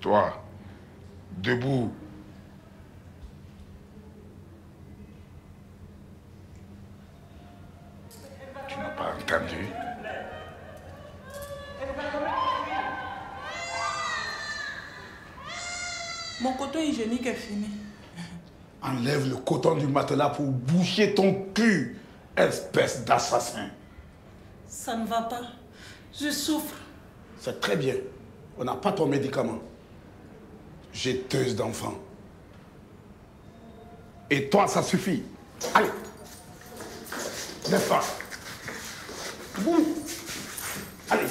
Toi, debout. Tu n'as pas entendu? Mon coton hygiénique est fini. Enlève le coton du matelas pour boucher ton cul, espèce d'assassin. Ça ne va pas. Je souffre. C'est très bien. On n'a pas ton médicament. Jetteuse d'enfants. Et toi, ça suffit. Allez. Lève-toi. Boum. Allez.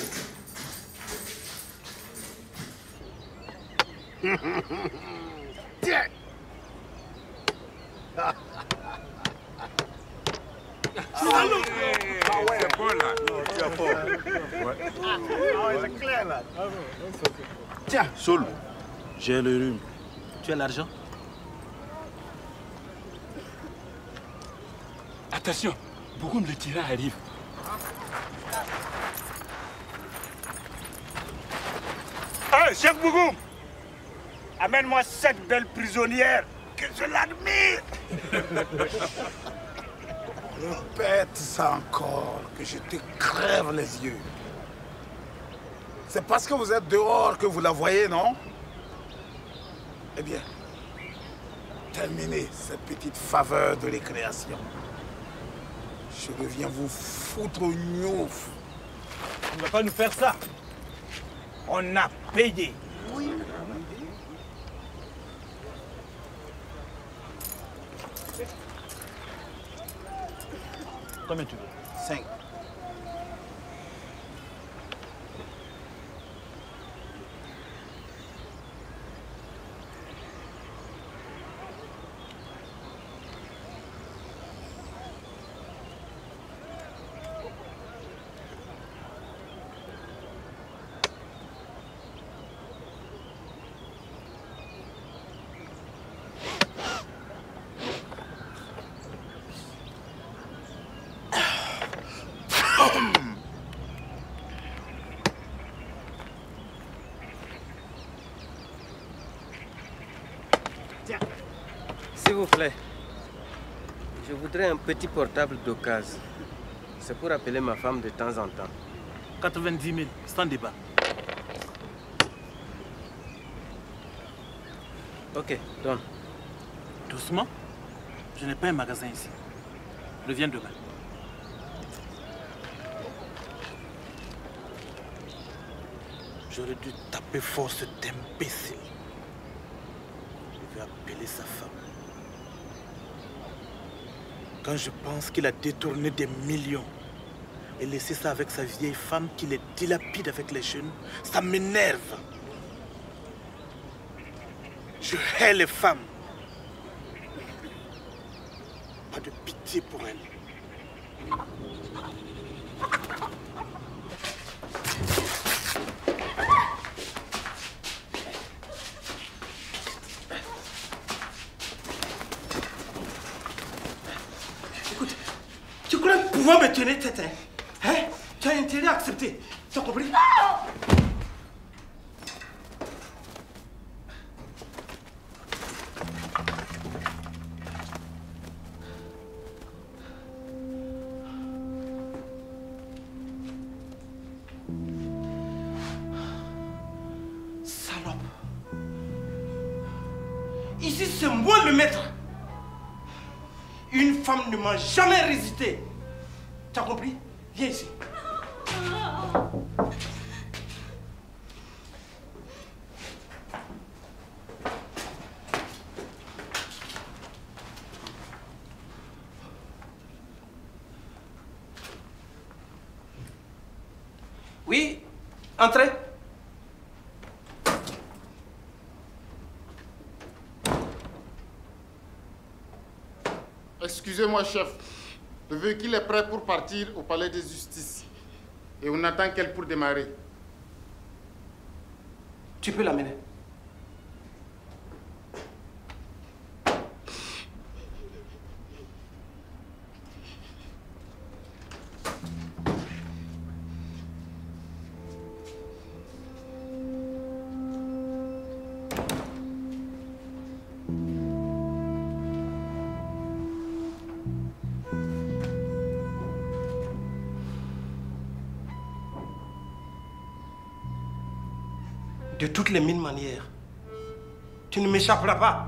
Tiens. Salaud! Ah ouais, c'est bon là. Tu as fort. Ouais. Ah ouais, c'est clair là. Tiens, Saul, j'ai le rhume. Tu as l'argent? Attention, Bougoum le tyran arrive. Hey, chef Bougoum, amène-moi cette belle prisonnière, que je l'admire. Répète ça encore, que je te crève les yeux. C'est parce que vous êtes dehors que vous la voyez, non? Eh bien, terminez cette petite faveur de récréation. Je reviens vous foutre au gnouf. Tu ne vas pas nous faire ça. On a payé. Oui. Combien tu veux? 5. S'il vous plaît, je voudrais un petit portable d'occasion. C'est pour appeler ma femme de temps en temps. 90 000, sans débat. Ok, donne. Doucement. Je n'ai pas un magasin ici. Reviens demain. J'aurais dû taper fort cet imbécile. Je vais appeler sa femme. Quand je pense qu'il a détourné des millions et laissé ça avec sa vieille femme qui les dilapide avec les jeunes, ça m'énerve. Je hais les femmes. Pas de pitié pour elles. Écoute, tu crois pouvoir me tenir tête, hein? Tu as intérêt à accepter. Tu as compris? Salope. Ici, c'est moi le maître. Une femme ne m'a jamais résisté. Tu as compris? Viens ici. Oui, entrez. Excusez-moi, chef. Le véhicule est prêt pour partir au palais de justice. Et on attend qu'elle pour démarrer. Tu peux l'amener. De toutes les 1000 manières. Tu ne m'échapperas pas.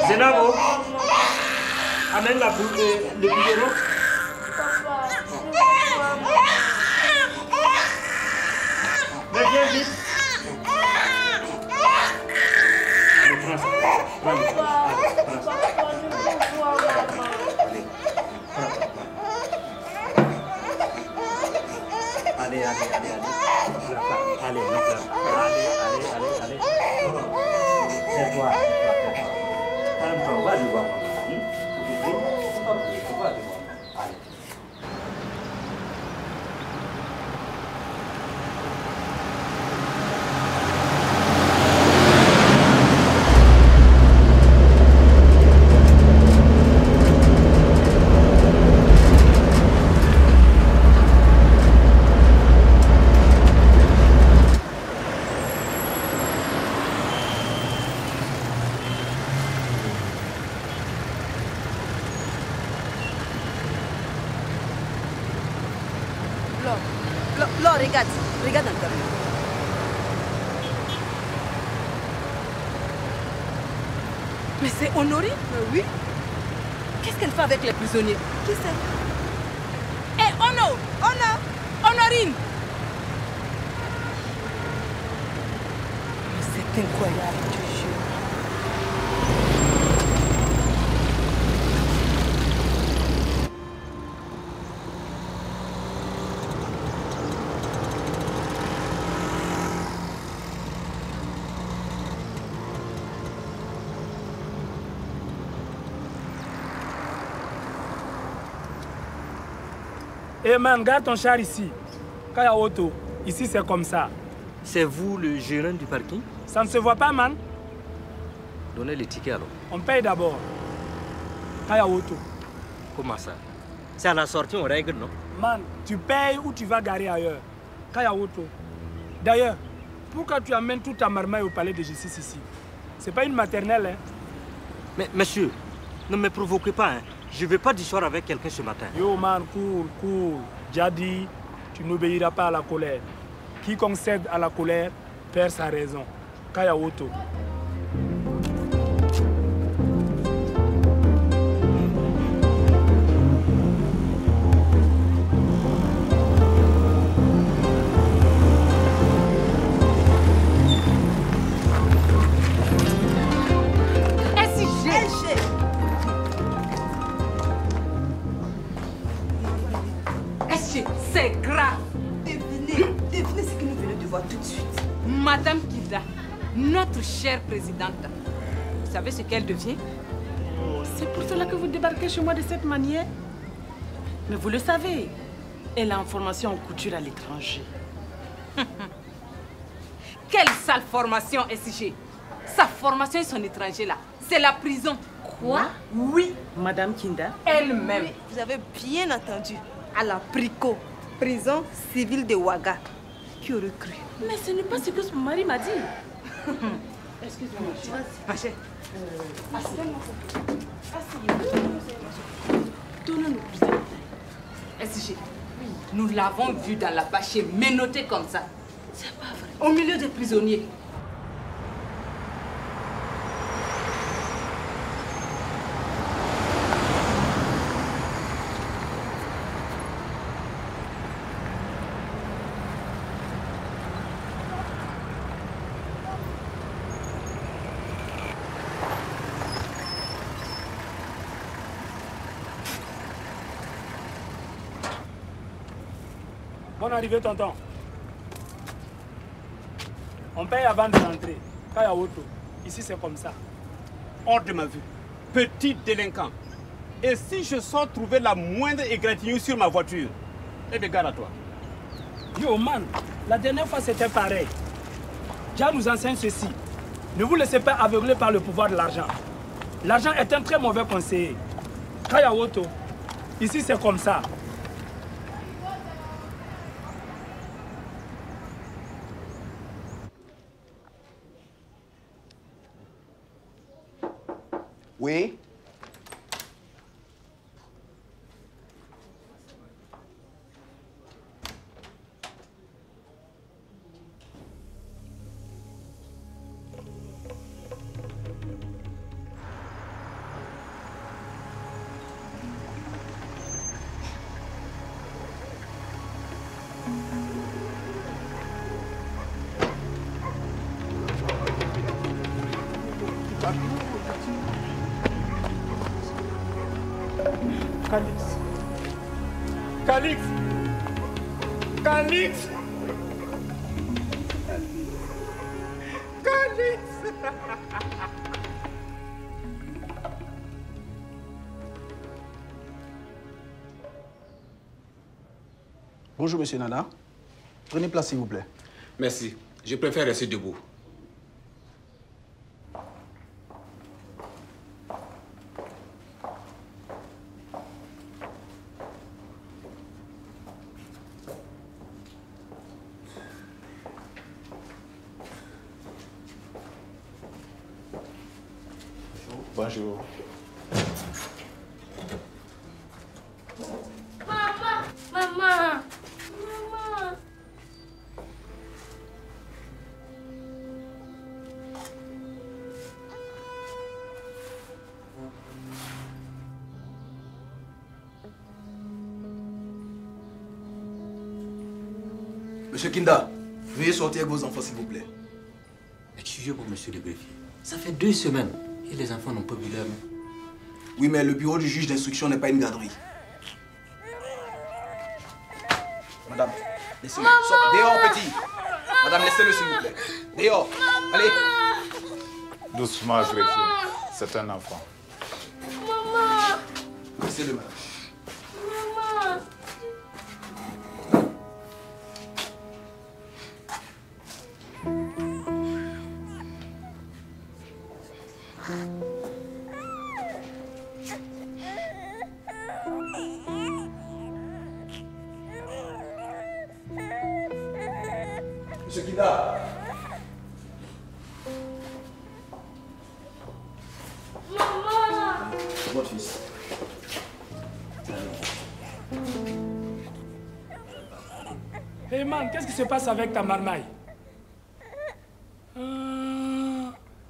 Zenabo, amène le biberon. Mais viens vite. Allez, prends ça. Prends ça. Allez. Allez. Tais-toi. Calme-toi, va devoir. Allez. Laure, regarde encore. Mais c'est Honorine? Oui. Qu'est-ce qu'elle fait avec les prisonniers? Qui c'est? Hé, Honorine! C'est incroyable, je te jure. Eh man, garde ton char ici. Kaya Auto, ici c'est comme ça. C'est vous le gérant du parking? Ça ne se voit pas, man. Donnez les tickets alors. On paye d'abord. Kaya Auto. Comment ça? C'est à la sortie, on règle, non? Man, tu payes ou tu vas garer ailleurs. Kaya Auto. D'ailleurs, pourquoi tu amènes toute ta marmaille au palais de justice ici? C'est pas une maternelle, hein? Mais monsieur, ne me provoquez pas, hein. Je ne veux pas d'histoire avec quelqu'un ce matin. Yo man, cool. Jadi, tu n'obéiras pas à la colère. Quiconque cède à la colère perd sa raison. Kaya Auto. C'est grave. Devinez ce que nous venons de voir tout de suite. Madame Kida, notre chère présidente. Vous savez ce qu'elle devient? C'est pour cela que vous débarquez chez moi de cette manière. Mais vous le savez, elle a une formation en couture à l'étranger. Quelle sale formation, SG. Sa formation et son étranger là, c'est la prison. Quoi? Oui. Madame Kinda? Elle-même. Oui, vous avez bien entendu. À la PRICO, prison civile de Ouaga. Qui aurait cru? Mais ce n'est pas ce que son mari m'a dit. Excuse-moi. Ma chère. Donnez-nous plus de détails. SG, nous l'avons vu dans la bâchée, menotté comme ça. C'est pas vrai. Au milieu des prisonniers. Bonne arrivée, tonton. On paye avant de rentrer. Kaya Auto. Ici, c'est comme ça. Hors de ma vue. Petit délinquant. Et si je sors trouver la moindre égratignure sur ma voiture, Et de garde à toi. Yo, man, la dernière fois c'était pareil. Jah nous enseigne ceci. Ne vous laissez pas aveugler par le pouvoir de l'argent. L'argent est un très mauvais conseiller. Kayawoto, ici c'est comme ça. Oui. Calix. Calix. Calix. Calix. Bonjour, monsieur Nana. Prenez place, s'il vous plaît. Merci. Je préfère rester debout. Bonjour. Maman. Monsieur Kinda, veuillez sortir avec vos enfants, s'il vous plaît. Excusez-moi, monsieur le greffier. Ça fait 2 semaines et les enfants n'ont pas vu leur main. Oui, mais le bureau du juge d'instruction n'est pas une garderie. Madame, laissez-le. Dehors, petit. Madame, laissez-le, s'il vous plaît. Dehors. Allez. Doucement, greffier. C'est un enfant. Maman. Laissez-le, madame. Maman. Monsieur Kinda. Maman. Votre fils. Hey man, qu'est-ce qui se passe avec ta marmaille?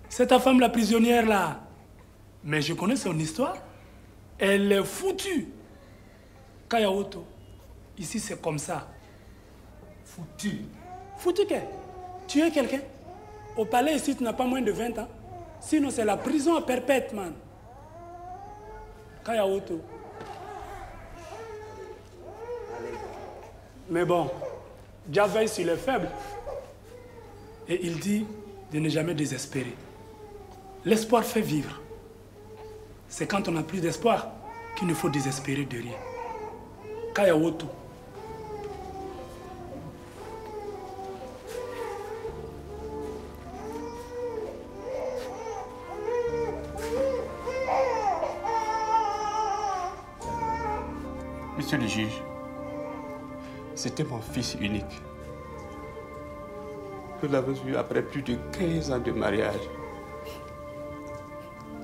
C'est ta femme la prisonnière là. Mais je connais son histoire. Elle est foutue. Kayawoto, ici c'est comme ça. Foutu. Foutu qu'est? Tuer quelqu'un? Au palais ici tu n'as pas moins de 20 ans. Sinon c'est la prison à perpète, man. Kayawoto. Mais bon, Jah veille sur les faibles. Et il dit de ne jamais désespérer. L'espoir fait vivre. C'est quand on n'a plus d'espoir qu'il ne faut désespérer de rien. Kayawoto. Monsieur le juge, c'était mon fils unique. Je l'avais eu après plus de 15 ans de mariage.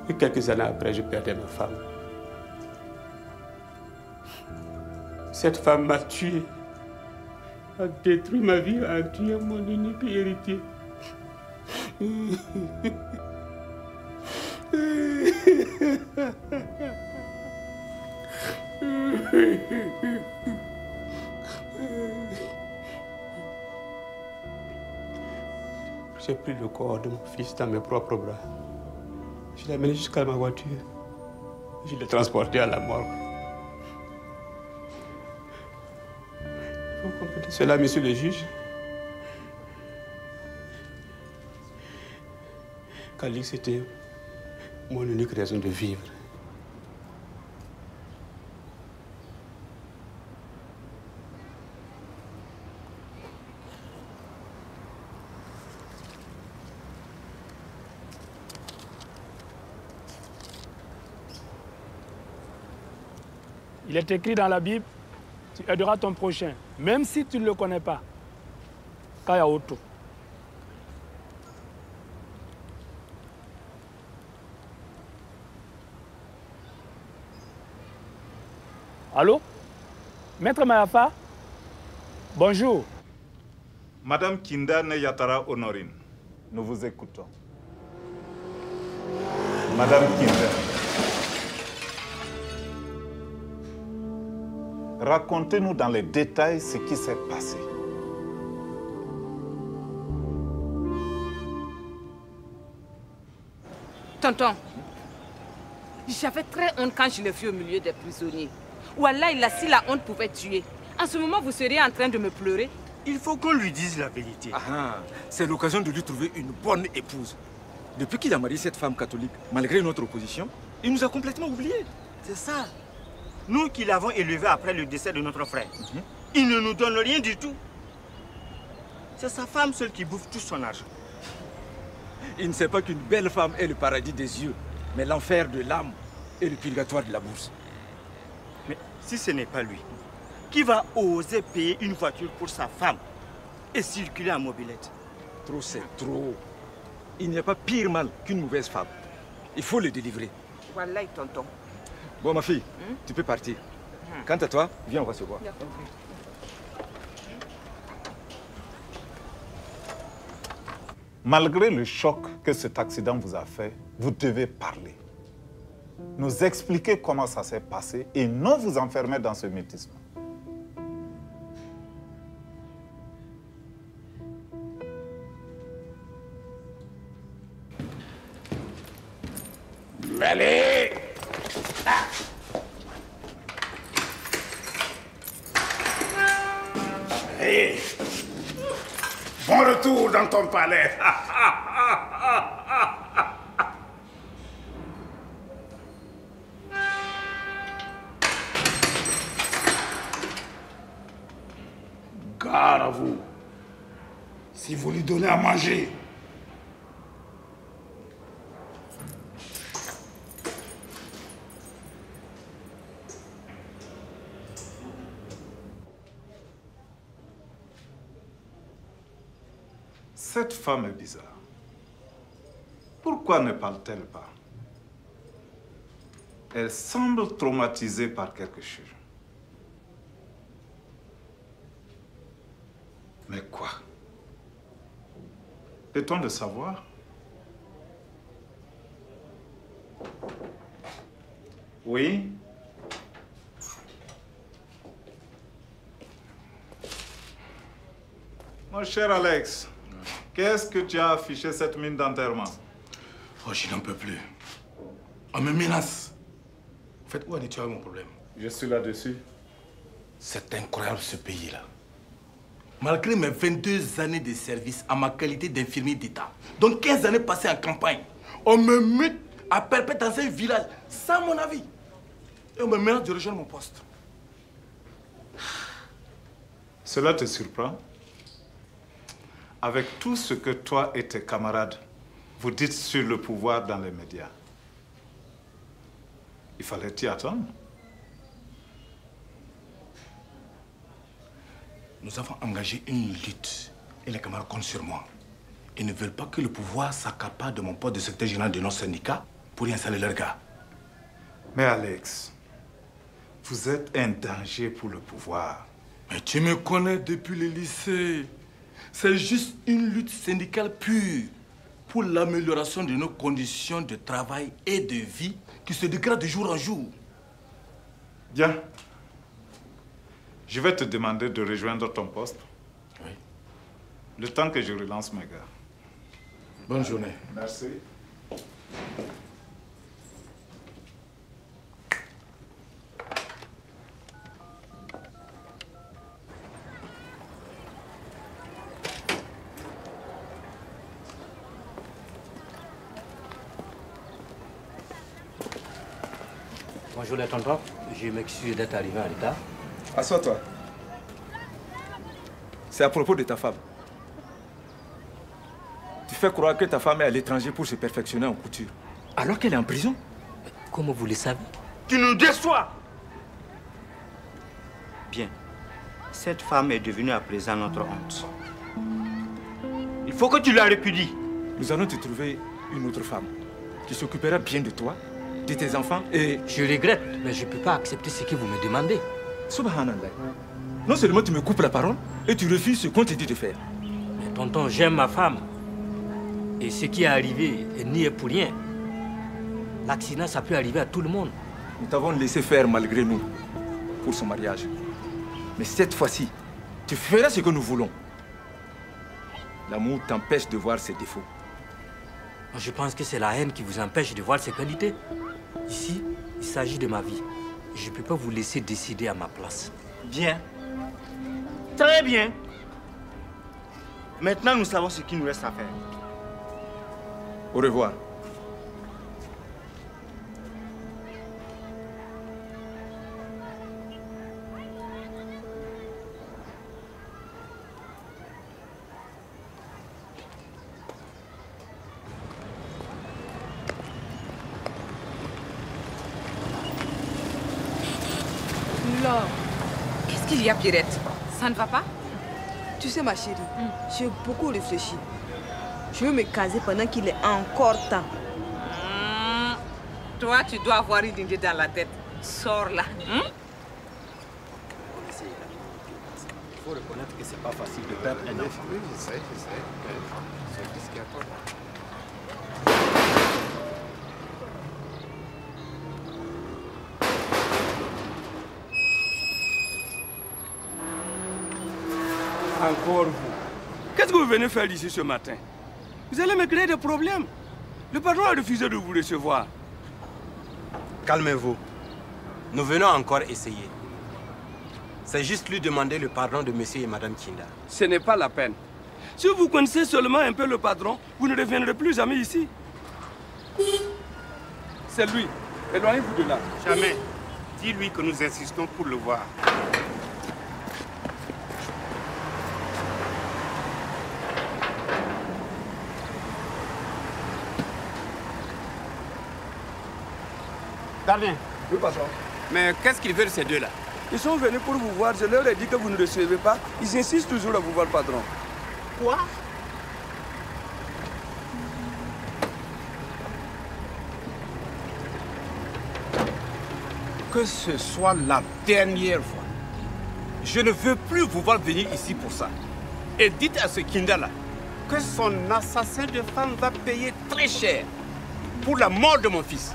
Et quelques années après, je perdais ma femme. Cette femme m'a tué, a détruit ma vie, a tué mon unique héritier. J'ai pris le corps de mon fils dans mes propres bras. Je l'ai amené jusqu'à ma voiture. Je l'ai transporté à la morgue. Vous comprenez cela, monsieur le juge? Calix était mon unique raison de vivre. Il est écrit dans la Bible, tu aideras ton prochain, même si tu ne le connais pas. Kaya Oto. Allô? Maître Mayafa? Bonjour. Madame Kinda Neyatara Honorine, nous vous écoutons. Madame Kinda, racontez-nous dans les détails ce qui s'est passé. Tonton, j'avais très honte quand je l'ai vu au milieu des prisonniers. Wallah, si la honte pouvait tuer, en ce moment vous seriez en train de me pleurer. Il faut qu'on lui dise la vérité. C'est l'occasion de lui trouver une bonne épouse. Depuis qu'il a marié cette femme catholique, malgré notre opposition, il nous a complètement oubliés. C'est ça. Nous qui l'avons élevé après le décès de notre frère, il ne nous donne rien du tout. C'est sa femme seule qui bouffe tout son argent. Il ne sait pas qu'une belle femme est le paradis des yeux, mais l'enfer de l'âme est le purgatoire de la bourse. Mais si ce n'est pas lui, qui va oser payer une voiture pour sa femme et circuler en mobilette? Trop, c'est trop. Il n'y a pas pire mal qu'une mauvaise femme. Il faut le délivrer. Wallah, tonton. Bon, ma fille, tu peux partir. Quant à toi, viens, on va se voir. Malgré le choc que cet accident vous a fait, vous devez parler. Nous expliquer comment ça s'est passé et non vous enfermer dans ce mutisme. Allez! Hey. Bon retour dans ton palais. Gare à vous. Si vous lui donnez à manger, cette femme est bizarre. Pourquoi ne parle-t-elle pas? Elle semble traumatisée par quelque chose. Mais quoi? Peut-on le savoir? Oui? Mon cher Alex, qu'est-ce que tu as affiché cette mine d'enterrement? Oh, je n'en peux plus. On me menace. En fait, où en es-tu avec mon problème? Je suis là-dessus. C'est incroyable ce pays-là. Malgré mes 22 années de service à ma qualité d'infirmier d'État, donc 15 années passées en campagne, on me met à perpète dans un village sans mon avis. Et on me menace de rejoindre mon poste. Cela te surprend? Avec tout ce que toi et tes camarades vous dites sur le pouvoir dans les médias, il fallait t'y attendre. Nous avons engagé une lutte et les camarades comptent sur moi. Ils ne veulent pas que le pouvoir s'accapare de mon poste de secrétaire général de notre syndicat pour y installer leurs gars. Mais Alex, vous êtes un danger pour le pouvoir. Mais tu me connais depuis le lycée. C'est juste une lutte syndicale pure pour l'amélioration de nos conditions de travail et de vie qui se dégradent de jour en jour. Bien. Je vais te demander de rejoindre ton poste. Oui. Le temps que je relance mes gars. Bonne journée. Merci. Bonjour les tontons, je m'excuse d'être arrivé en retard. Assois-toi. C'est à propos de ta femme. Tu fais croire que ta femme est à l'étranger pour se perfectionner en couture, alors qu'elle est en prison. Comment vous le savez? Tu nous déçois. Bien. Cette femme est devenue à présent notre honte. Il faut que tu la répudies. Nous allons te trouver une autre femme qui s'occupera bien de toi, de tes enfants et... Je regrette, mais je ne peux pas accepter ce que vous me demandez. Subhanallah. Non seulement tu me coupes la parole, et tu refuses ce qu'on te dit de faire. Mais tonton, j'aime ma femme. Et ce qui est arrivé n'y est pour rien. L'accident, ça peut arriver à tout le monde. Nous t'avons laissé faire malgré nous pour son mariage. Mais cette fois-ci, tu feras ce que nous voulons. L'amour t'empêche de voir ses défauts. Je pense que c'est la haine qui vous empêche de voir ses qualités. Ici, il s'agit de ma vie. Je ne peux pas vous laisser décider à ma place. Bien. Très bien. Maintenant, nous savons ce qu'il nous reste à faire. Au revoir. Qu'est-ce qu'il y a, Pierrette? Ça ne va pas? Tu sais, ma chérie, j'ai beaucoup réfléchi. Je veux me caser pendant qu'il est encore temps. Toi, tu dois avoir une idée dans la tête. Sors là. Il faut reconnaître que c'est pas facile de perdre un enfant. Oui, je sais. C'est risqué à toi. Encore vous. Qu'est-ce que vous venez faire ici ce matin? Vous allez me créer des problèmes. Le patron a refusé de vous recevoir. Calmez-vous. Nous venons encore essayer. C'est juste lui demander le pardon de monsieur et madame Kinda. Ce n'est pas la peine. Si vous connaissez seulement un peu le patron, vous ne reviendrez plus jamais ici. C'est lui. Éloignez-vous de là. Jamais. Dis-lui que nous insistons pour le voir. Gardien. Oui, patron. Mais qu'est-ce qu'ils veulent ces deux-là? Ils sont venus pour vous voir. Je leur ai dit que vous ne recevez pas. Ils insistent toujours à vous voir, patron. Quoi? Que ce soit la dernière fois. Je ne veux plus vous voir venir ici pour ça. Et dites à ce Kinda-là que son assassin de femme va payer très cher pour la mort de mon fils.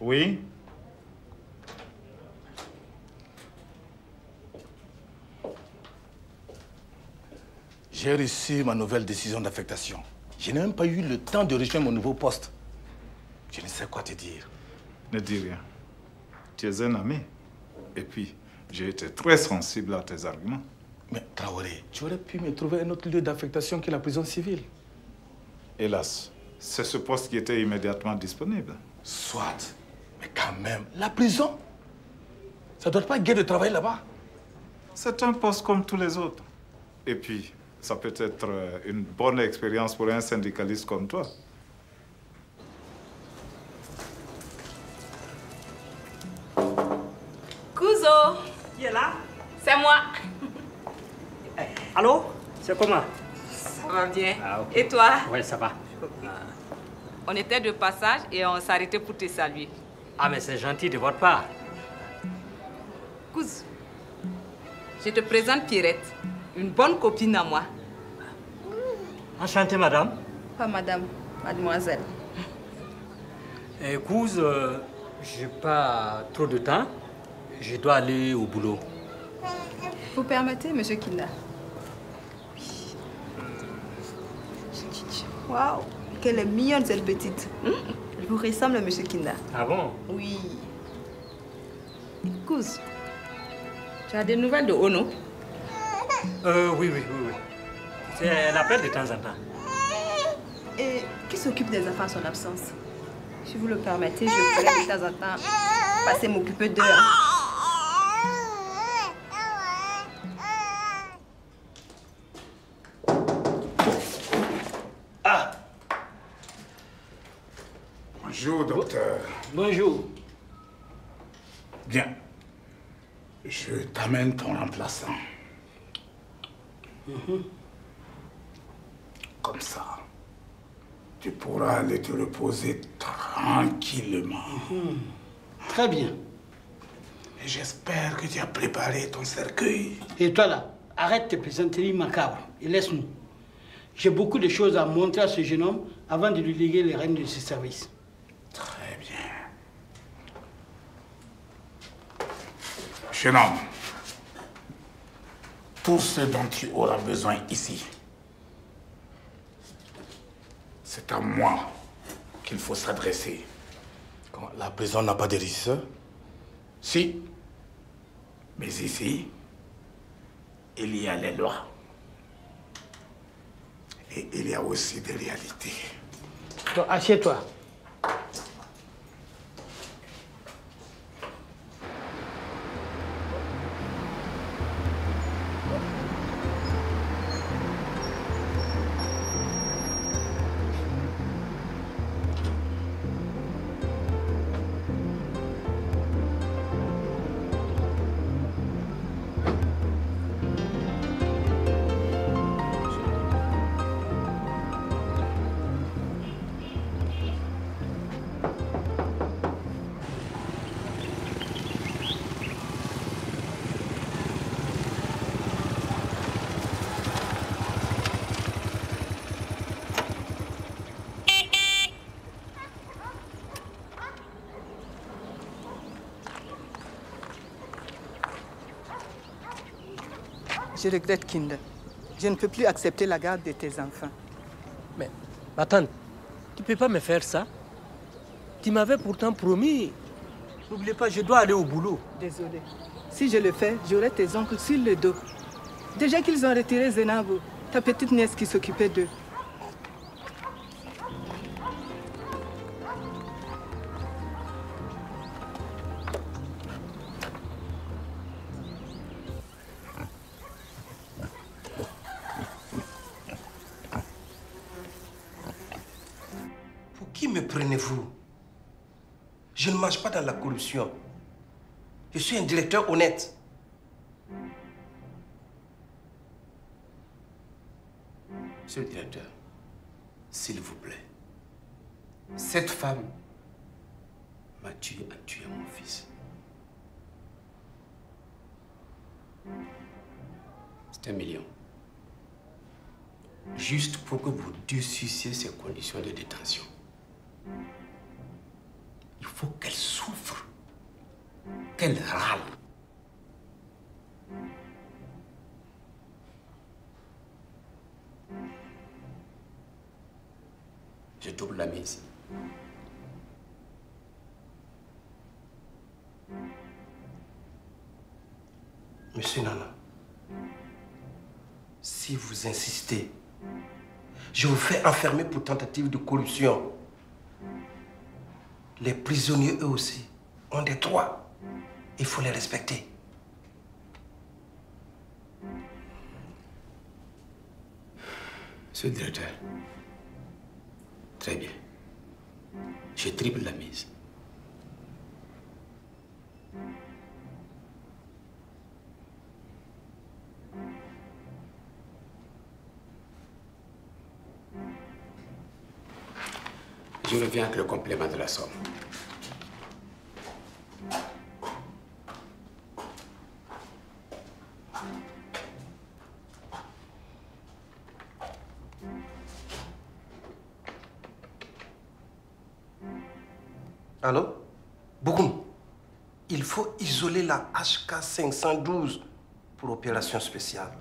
Oui? J'ai reçu ma nouvelle décision d'affectation. Je n'ai même pas eu le temps de rejoindre mon nouveau poste. Je ne sais quoi te dire. Ne dis rien. Tu es un ami. Et puis, j'ai été très sensible à tes arguments. Mais Traoré, tu aurais pu me trouver un autre lieu d'affectation que la prison civile. Hélas, c'est ce poste qui était immédiatement disponible. Soit. Mais quand même, la prison, ça ne doit pas gai de travailler là-bas. C'est un poste comme tous les autres. Et puis, ça peut être une bonne expérience pour un syndicaliste comme toi. Couso! Qui est là? C'est moi. Allô? C'est comment? Ça va bien. Ah, ok. Et toi? Oui, ça va. On était de passage et on s'arrêtait pour te saluer. Ah, mais c'est gentil de votre part. Couso, je te présente Pierrette, une bonne copine à moi. Enchantée, madame. Pas madame, mademoiselle. Écoute, j'ai pas trop de temps. Je dois aller au boulot. Vous permettez, monsieur Kinda? Waouh, qu'elle est mignonne cette petite. Elle vous ressemble, monsieur Kinda. Ah bon? Oui. Cousin, tu as des nouvelles de Ono? Oui. Elle appelle de temps en temps. Et qui s'occupe des enfants en son absence? Si vous le permettez, je pourrais de temps en temps passer m'occuper d'eux. Bonjour, docteur. Bonjour. Bien. Je t'amène ton remplaçant. Comme ça, tu pourras aller te reposer tranquillement. Très bien. Et j'espère que tu as préparé ton cercueil. Et toi là, arrête tes plaisanteries macabres et laisse-nous. J'ai beaucoup de choses à montrer à ce jeune homme avant de lui léguer les rênes de ses services. Très bien. Jeune homme, tout ce dont tu auras besoin ici, c'est à moi qu'il faut s'adresser. La prison n'a pas de régisseur? Si. Mais ici, il y a les lois. Et il y a aussi des réalités. Donc, assieds-toi. Je regrette, Kinder. Je ne peux plus accepter la garde de tes enfants. Mais, ma tante, tu ne peux pas me faire ça? Tu m'avais pourtant promis. N'oublie pas, je dois aller au boulot. Désolée. Si je le fais, j'aurai tes oncles sur le dos. Déjà qu'ils ont retiré Zenabo, ta petite nièce qui s'occupait d'eux. Qui me prenez-vous? Je ne marche pas dans la corruption. Je suis un directeur honnête. Monsieur le directeur, s'il vous plaît, cette femme m'a tué en tuant mon fils. C'est 1 million. Juste pour que vous durcissiez ses conditions de détention. Il faut qu'elle souffre, qu'elle râle. Je double la mise. Monsieur Nana, si vous insistez, je vous fais enfermer pour tentative de corruption. Les prisonniers, eux aussi, ont des droits. Il faut les respecter. Monsieur le directeur, très bien. Je triple la mise. Je reviens avec le complément de la somme. Allô? Bougoum, il faut isoler la HK 512 pour opération spéciale.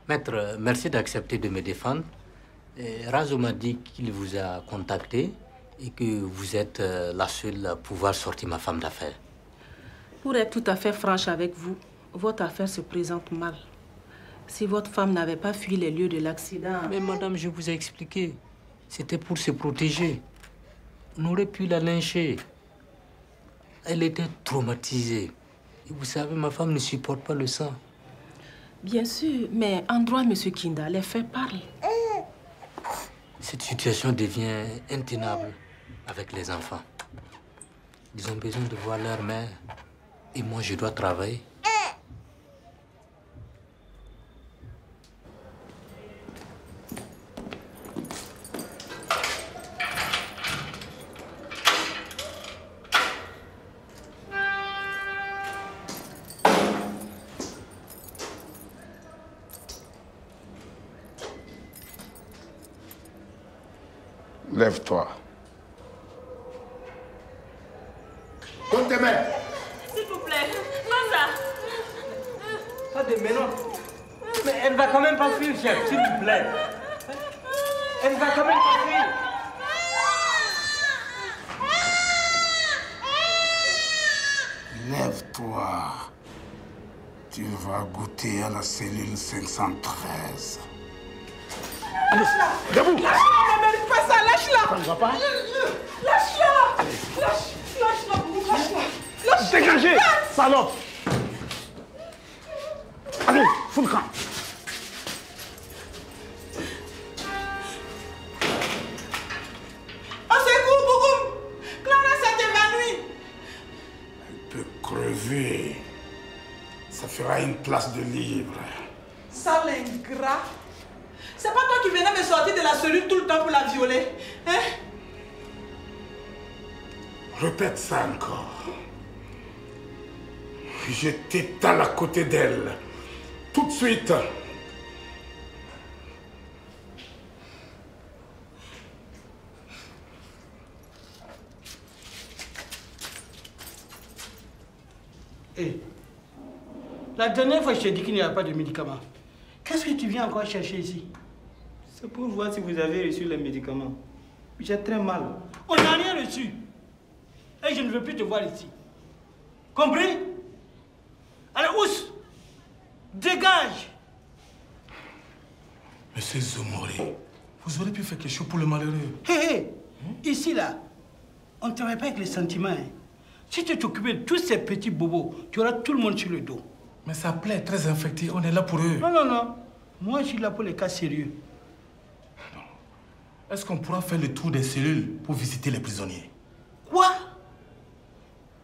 Maître, merci d'accepter de me défendre. Razo m'a dit qu'il vous a contacté et que vous êtes la seule à pouvoir sortir ma femme d'affaires. Pour être tout à fait franche avec vous, votre affaire se présente mal. Si votre femme n'avait pas fui les lieux de l'accident... Mais madame, je vous ai expliqué. C'était pour se protéger. On aurait pu la lyncher. Elle était traumatisée. Et vous savez, ma femme ne supporte pas le sang. Bien sûr, mais en droit, monsieur Kinda, les faits parlent. Cette situation devient intenable avec les enfants. Ils ont besoin de voir leur mère. Et moi, je dois travailler. Lève-toi. Donne tes mains. S'il vous plaît, pas ça. Pas de mélange. Mais elle va quand même pas fuir, chef, s'il vous plaît. Elle va quand même pas fuir. Lève-toi. Tu vas goûter à la cellule 513. Allez, debout. Lâche-la, ne mérite pas ça, lâche-la. Ça ne va pas? Lâche-la. Lâche-la, lâche-la. Dégagez, salope. Allez, fous le camp. Au secours, Bougoum. Clara s'est évanouie. Elle peut crever. Ça fera une place de libre. Sale ingrat. C'est pas toi qui venais me sortir de la cellule tout le temps pour la violer, hein? Répète ça encore. Je t'étale à côté d'elle. Tout de suite. Hé, la dernière fois, je t'ai dit qu'il n'y a pas de médicaments. Qu'est-ce que tu viens encore chercher ici? C'est pour voir si vous avez reçu les médicaments. J'ai très mal. On n'a rien reçu. Et je ne veux plus te voir ici. Compris? Allez, Ous! Dégage! Monsieur Zomori, vous aurez pu faire quelque chose pour le malheureux. Hé, ici, là, on ne travaille pas avec les sentiments. Hein. Si tu t'occupais de tous ces petits bobos, tu auras tout le monde sur le dos. Mais ça plaît, très infecté, on est là pour eux. Non, non, non. Moi, je suis là pour les cas sérieux. Est-ce qu'on pourra faire le tour des cellules pour visiter les prisonniers? Quoi?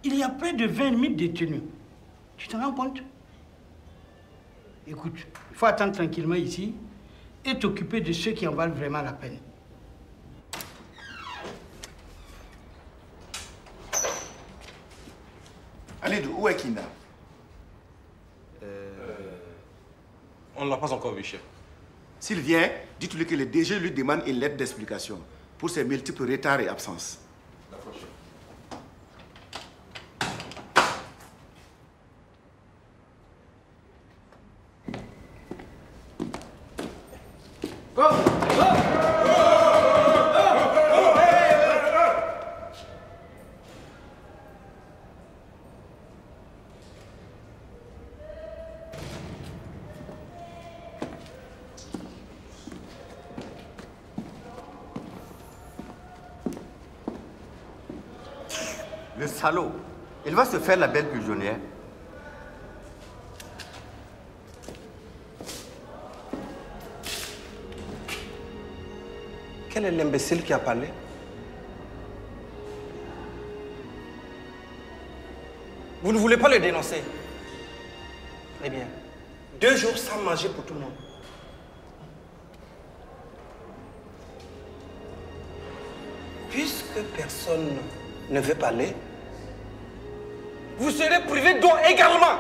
Il y a près de 20 000 détenus. Tu t'en rends compte? Écoute, il faut attendre tranquillement ici et t'occuper de ceux qui en valent vraiment la peine. Alidou, où est Kinda? On ne l'a pas encore vu, chef. S'il vient, dites-lui que le DG lui demande une lettre d'explication pour ses multiples retards et absences. D'accord, chef. Le salaud, il va se faire la belle prisonnière. Quel est l'imbécile qui a parlé? Vous ne voulez pas le dénoncer? Eh bien, 2 jours sans manger pour tout le monde. Puisque personne ne veut parler, vous serez privé d'eau également.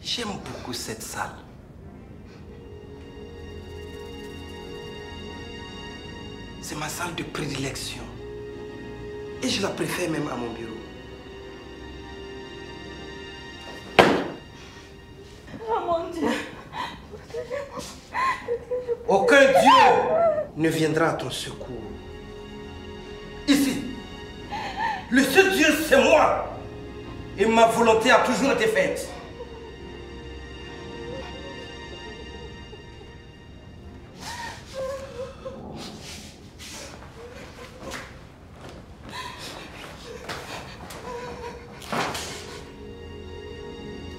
J'aime beaucoup cette salle. C'est ma salle de prédilection. Et je la préfère même à mon bureau. Oh mon Dieu. Aucun Dieu ne viendra à ton secours. Ici, le seul Dieu, c'est moi. Et ma volonté a toujours été faite.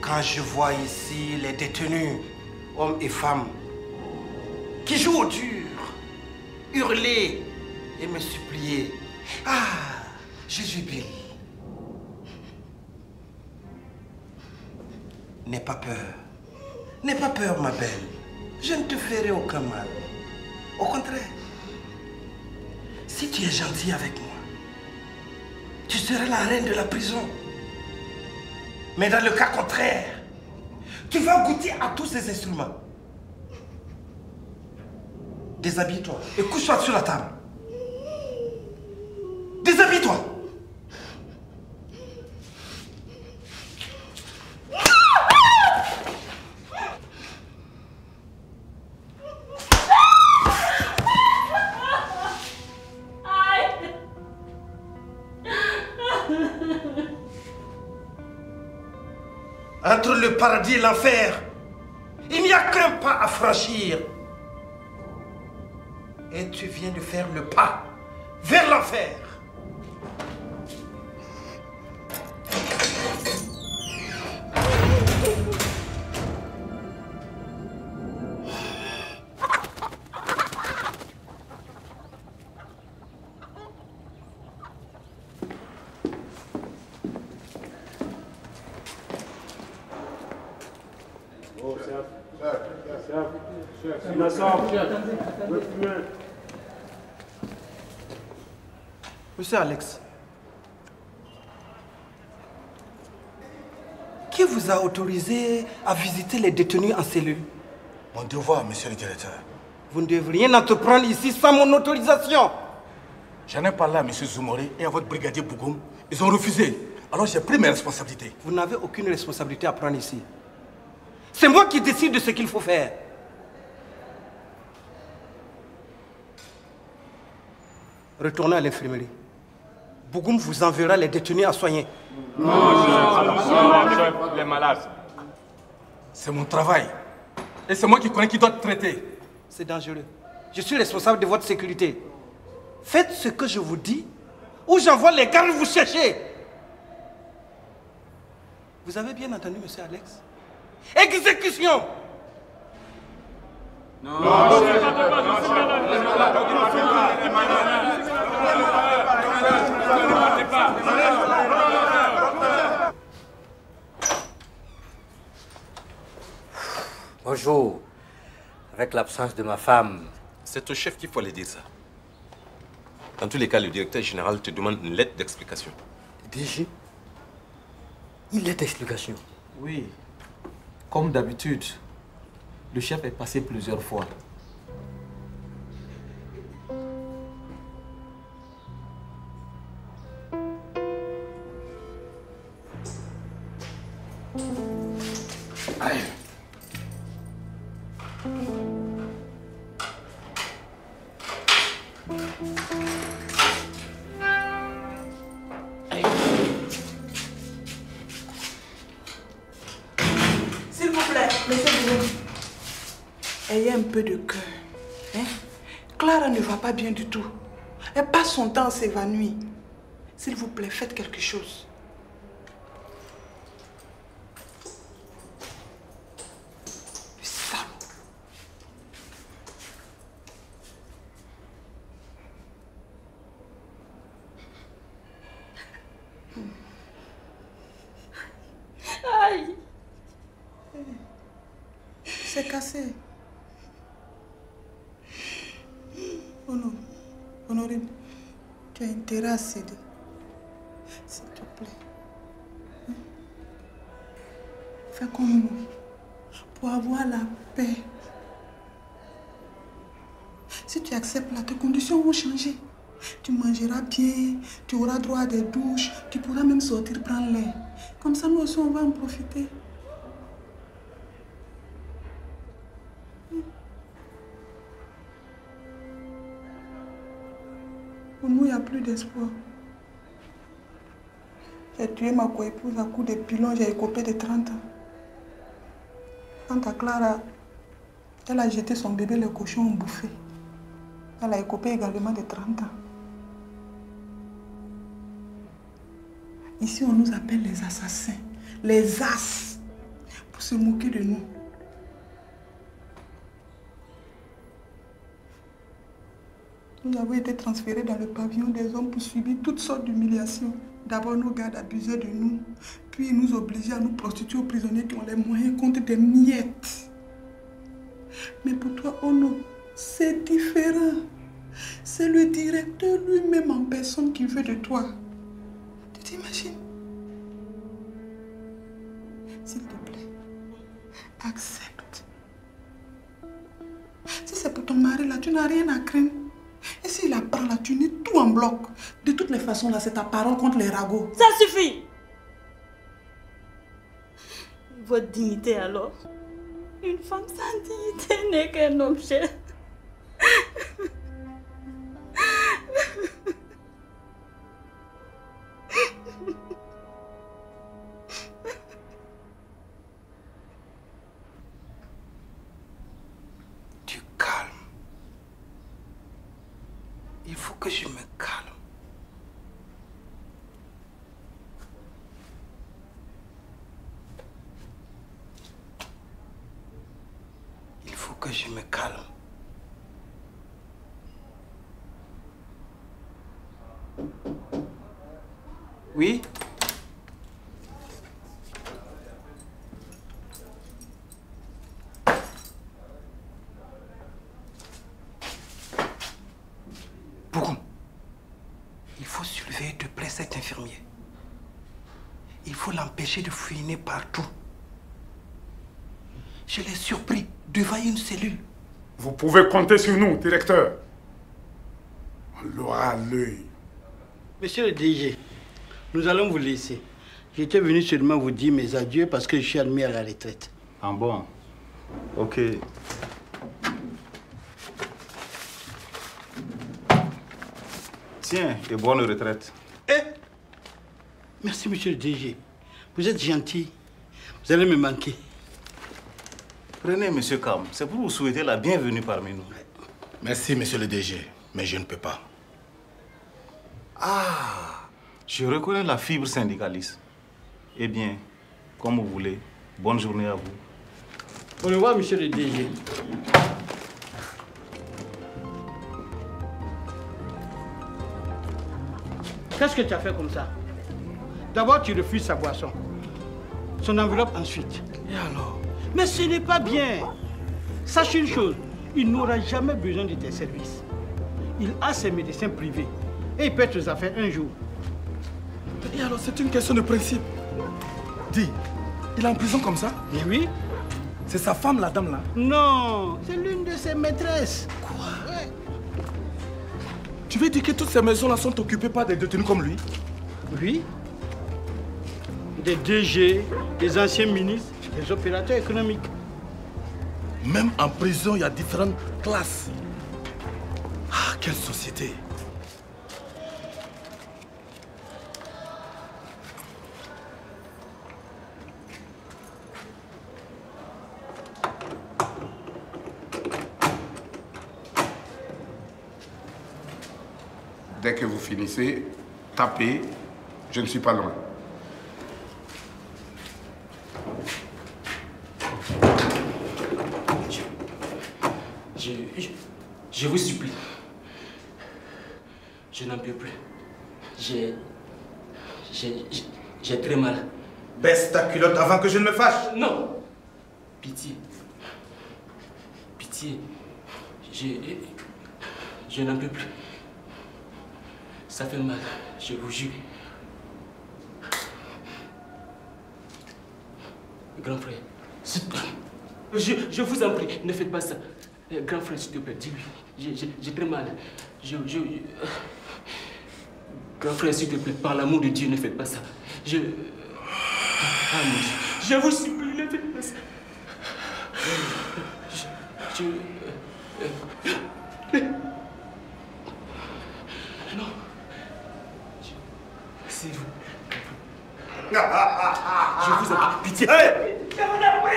Quand je vois ici les détenus, hommes et femmes, qui jouent au dur, hurler et me supplier, ah, je jubile. N'aie pas peur. N'aie pas peur, ma belle. Je ne te ferai aucun mal. Au contraire, si tu es gentil avec moi, tu seras la reine de la prison. Mais dans le cas contraire, tu vas goûter à tous ces instruments. Déshabille-toi et couche-toi sur la table. Déshabille-toi. Entre le paradis et l'enfer, il n'y a qu'un pas à franchir. Et tu viens de faire le pas vers l'enfer. Monsieur Alex, qui vous a autorisé à visiter les détenus en cellule? Mon devoir, monsieur le directeur. Vous ne devez rien entreprendre ici sans mon autorisation. J'en ai parlé à monsieur Zoumory et à votre brigadier Bougoum. Ils ont refusé. Alors j'ai pris mes responsabilités. Vous n'avez aucune responsabilité à prendre ici. C'est moi qui décide de ce qu'il faut faire. Retournez à l'infirmerie. Bougoum vous enverra les détenus à soigner. Non, chef, les malades. C'est mon travail. Et c'est moi qui connais qui doit traiter. C'est dangereux. Je suis responsable de votre sécurité. Faites ce que je vous dis, ou j'envoie les gardes vous chercher. Vous avez bien entendu, monsieur Alex? Exécution! Bonjour. Avec l'absence de ma femme. C'est au chef qu'il faut aller dire ça. Dans tous les cas, le directeur général te demande une lettre d'explication. DG? Une lettre d'explication? Oui. Comme d'habitude, le chef est passé plusieurs fois. Aïe. S'il vous plaît, monsieur Bougoum, ayez un peu de cœur. Hein? Clara ne va pas bien du tout. Elle passe son temps à s'évanouir. S'il vous plaît, faites quelque chose. Aïe. C'est cassé. Honorine, tu as intérêt à céder. S'il te plaît. Fais comme nous. pour avoir la paix. Si tu acceptes là, tes conditions vont changer. Tu mangeras bien, tu auras droit à des douches, tu pourras même sortir prendre l'air. Comme ça, nous aussi, on va en profiter. Pour nous, il n'y a plus d'espoir. J'ai tué ma coépouse à coups de pilon, j'ai écopé de 30 ans. Quant à Clara, elle a jeté son bébé, les cochons ont bouffé. Elle a écopé également de 30 ans. Ici, on nous appelle les assassins, les as, pour se moquer de nous. Nous avons été transférés dans le pavillon des hommes pour subir toutes sortes d'humiliations. D'abord, nos gardes abusaient de nous, puis ils nous obligeaient à nous prostituer aux prisonniers qui ont les moyens contre des miettes. Mais pour toi, oh non, c'est différent. C'est le directeur lui-même en personne qui veut de toi. Tu t'imagines? S'il te plaît, accepte. Si c'est pour ton mari là, tu n'as rien à craindre. Et s'il apprend là, tu nies tout en bloc. De toutes les façons là, c'est ta parole contre les ragots. Ça suffit! Votre dignité alors? Une femme sans dignité n'est qu'un objet. Tu calmes. Il faut que je me calme. Il faut que je me calme. Oui? Beaucoup. Il faut surveiller de près cet infirmier. Il faut l'empêcher de fouiner partout. Je l'ai surpris devant une cellule. Vous pouvez compter sur nous, directeur. On l'aura à l'œil. Monsieur le DG, nous allons vous laisser. J'étais venu seulement vous dire mes adieux parce que je suis admis à la retraite. Ah bon? Ok. Tiens, et bonne retraite. Merci, monsieur le DG. Vous êtes gentil. Vous allez me manquer. Prenez, monsieur Kam. C'est pour vous souhaiter la bienvenue parmi nous. Merci, monsieur le DG, mais je ne peux pas. Ah, je reconnais la fibre syndicaliste. Eh bien, comme vous voulez, bonne journée à vous. Au revoir, monsieur le DG. Qu'est-ce que tu as fait comme ça? D'abord, tu refuses sa boisson. Son enveloppe ensuite. Et alors? Mais ce n'est pas bien. Sache une chose, il n'aura jamais besoin de tes services. Il a ses médecins privés et il peut être aux affaires un jour. Et alors, c'est une question de principe. Dis, il est en prison comme ça? Mais oui. C'est sa femme, la dame là? Non, c'est l'une de ses maîtresses. Quoi? Ouais. Tu veux dire que toutes ces maisons-là sont occupées par des détenus comme lui? Oui. Des DG, des anciens ministres, des opérateurs économiques. Même en prison, il y a différentes classes. Ah, quelle société! Dès que vous finissez, tapez. Je ne suis pas loin. Je vous supplie. Je n'en peux plus. J'ai très mal. Baisse ta culotte avant que je ne me fâche. Non. Pitié. Pitié. Je n'en peux plus. Ça fait mal, je vous jure. Grand frère, Je vous en prie, ne faites pas ça. Grand frère, s'il te plaît, dis-lui. J'ai très mal. Grand frère, s'il te plaît, par l'amour de Dieu, ne faites pas ça. Ah mon Dieu, je vous supplie, ne faites pas ça. Non. C'est vous. Je vous en prie, pitié. Hey! Je vous en prie.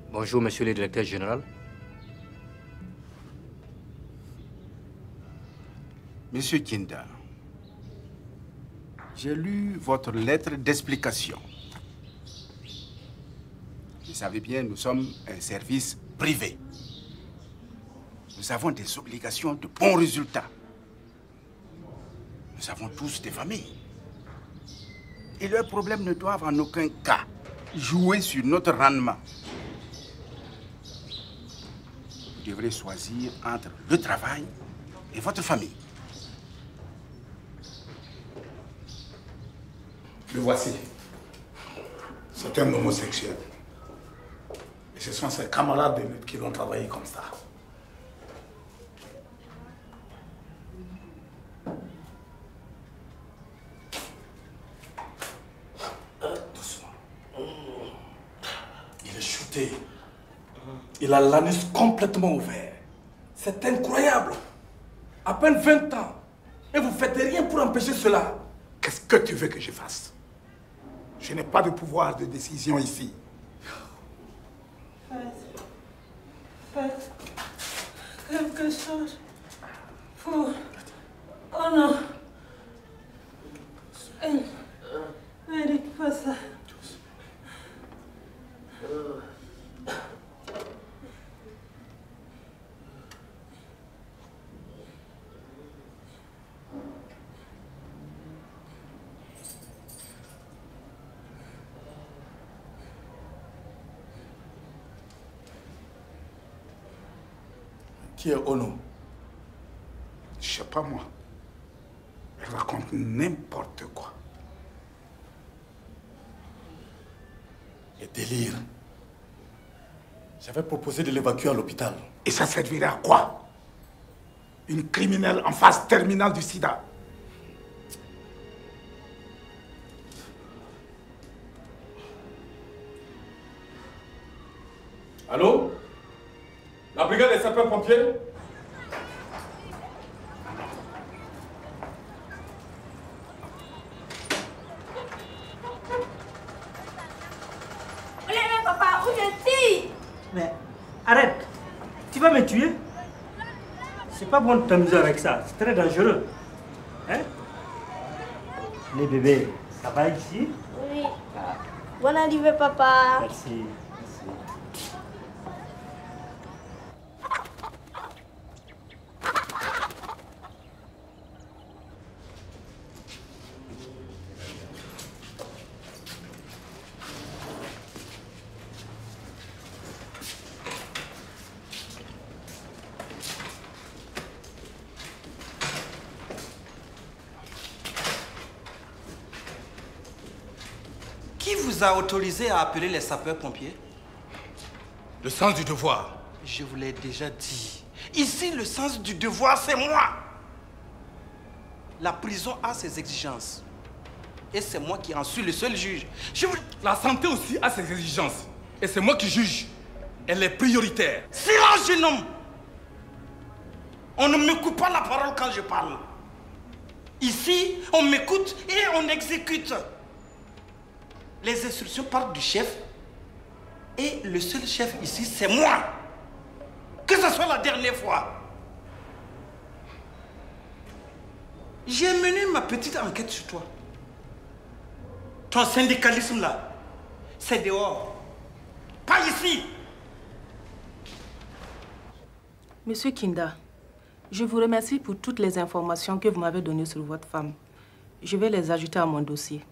Bonjour, monsieur le directeur général. Monsieur Kinda, j'ai lu votre lettre d'explication. Vous savez bien, nous sommes un service privé. Nous avons des obligations de bons résultats. Nous avons tous des familles. Et leurs problèmes ne doivent en aucun cas jouer sur notre rendement. Vous devrez choisir entre le travail et votre famille. Le voici. C'est un homosexuel. Et ce sont ses camarades de lutte qui l'ont travaillé comme ça. Doucement. Il est shooté. Il a l'anus complètement ouvert. C'est incroyable. À peine 20 ans. Et vous ne faites rien pour empêcher cela. Qu'est-ce que tu veux que je fasse? Je n'ai pas de pouvoir de décision ici. Faites quelque chose pour... Oh non. Ne dites pas ça. Qui est Ono? Je sais pas moi. Elle raconte n'importe quoi. Et délire. J'avais proposé de l'évacuer à l'hôpital. Et ça servirait à quoi? Une criminelle en phase terminale du sida. Allô? La brigade des sapeurs-pompiers? Papa, où est-il? Mais arrête. Tu vas me tuer? C'est pas bon de t'amuser avec ça. C'est très dangereux. Hein? Les bébés, ça va ici? Oui. Bonne arrivée, papa. Merci. Qui vous a autorisé à appeler les sapeurs-pompiers? Le sens du devoir. Je vous l'ai déjà dit. Ici, le sens du devoir, c'est moi. La prison a ses exigences. Et c'est moi qui en suis le seul juge. La santé aussi a ses exigences. Et c'est moi qui juge. Elle est prioritaire. Silence, jeune homme! On ne me coupe pas la parole quand je parle. Ici, on m'écoute et on exécute. Les instructions partent du chef. Et le seul chef ici, c'est moi. Que ce soit la dernière fois. J'ai mené ma petite enquête sur toi. Ton syndicalisme là, c'est dehors. Pas ici. Monsieur Kinda, je vous remercie pour toutes les informations que vous m'avez données sur votre femme. Je vais les ajouter à mon dossier.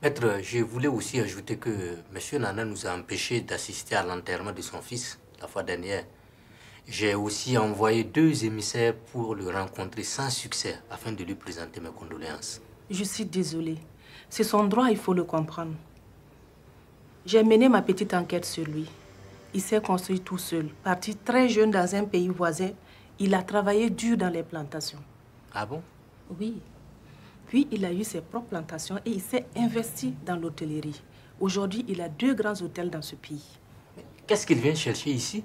Maître, je voulais aussi ajouter que M. Nana nous a empêchés d'assister à l'enterrement de son fils la fois dernière. J'ai aussi envoyé 2 émissaires pour le rencontrer sans succès afin de lui présenter mes condoléances. Je suis désolée. C'est son droit, il faut le comprendre. J'ai mené ma petite enquête sur lui. Il s'est construit tout seul. Parti très jeune dans un pays voisin, il a travaillé dur dans les plantations. Ah bon? Oui. Puis il a eu ses propres plantations et il s'est investi dans l'hôtellerie. Aujourd'hui, il a 2 grands hôtels dans ce pays. Qu'est-ce qu'il vient chercher ici?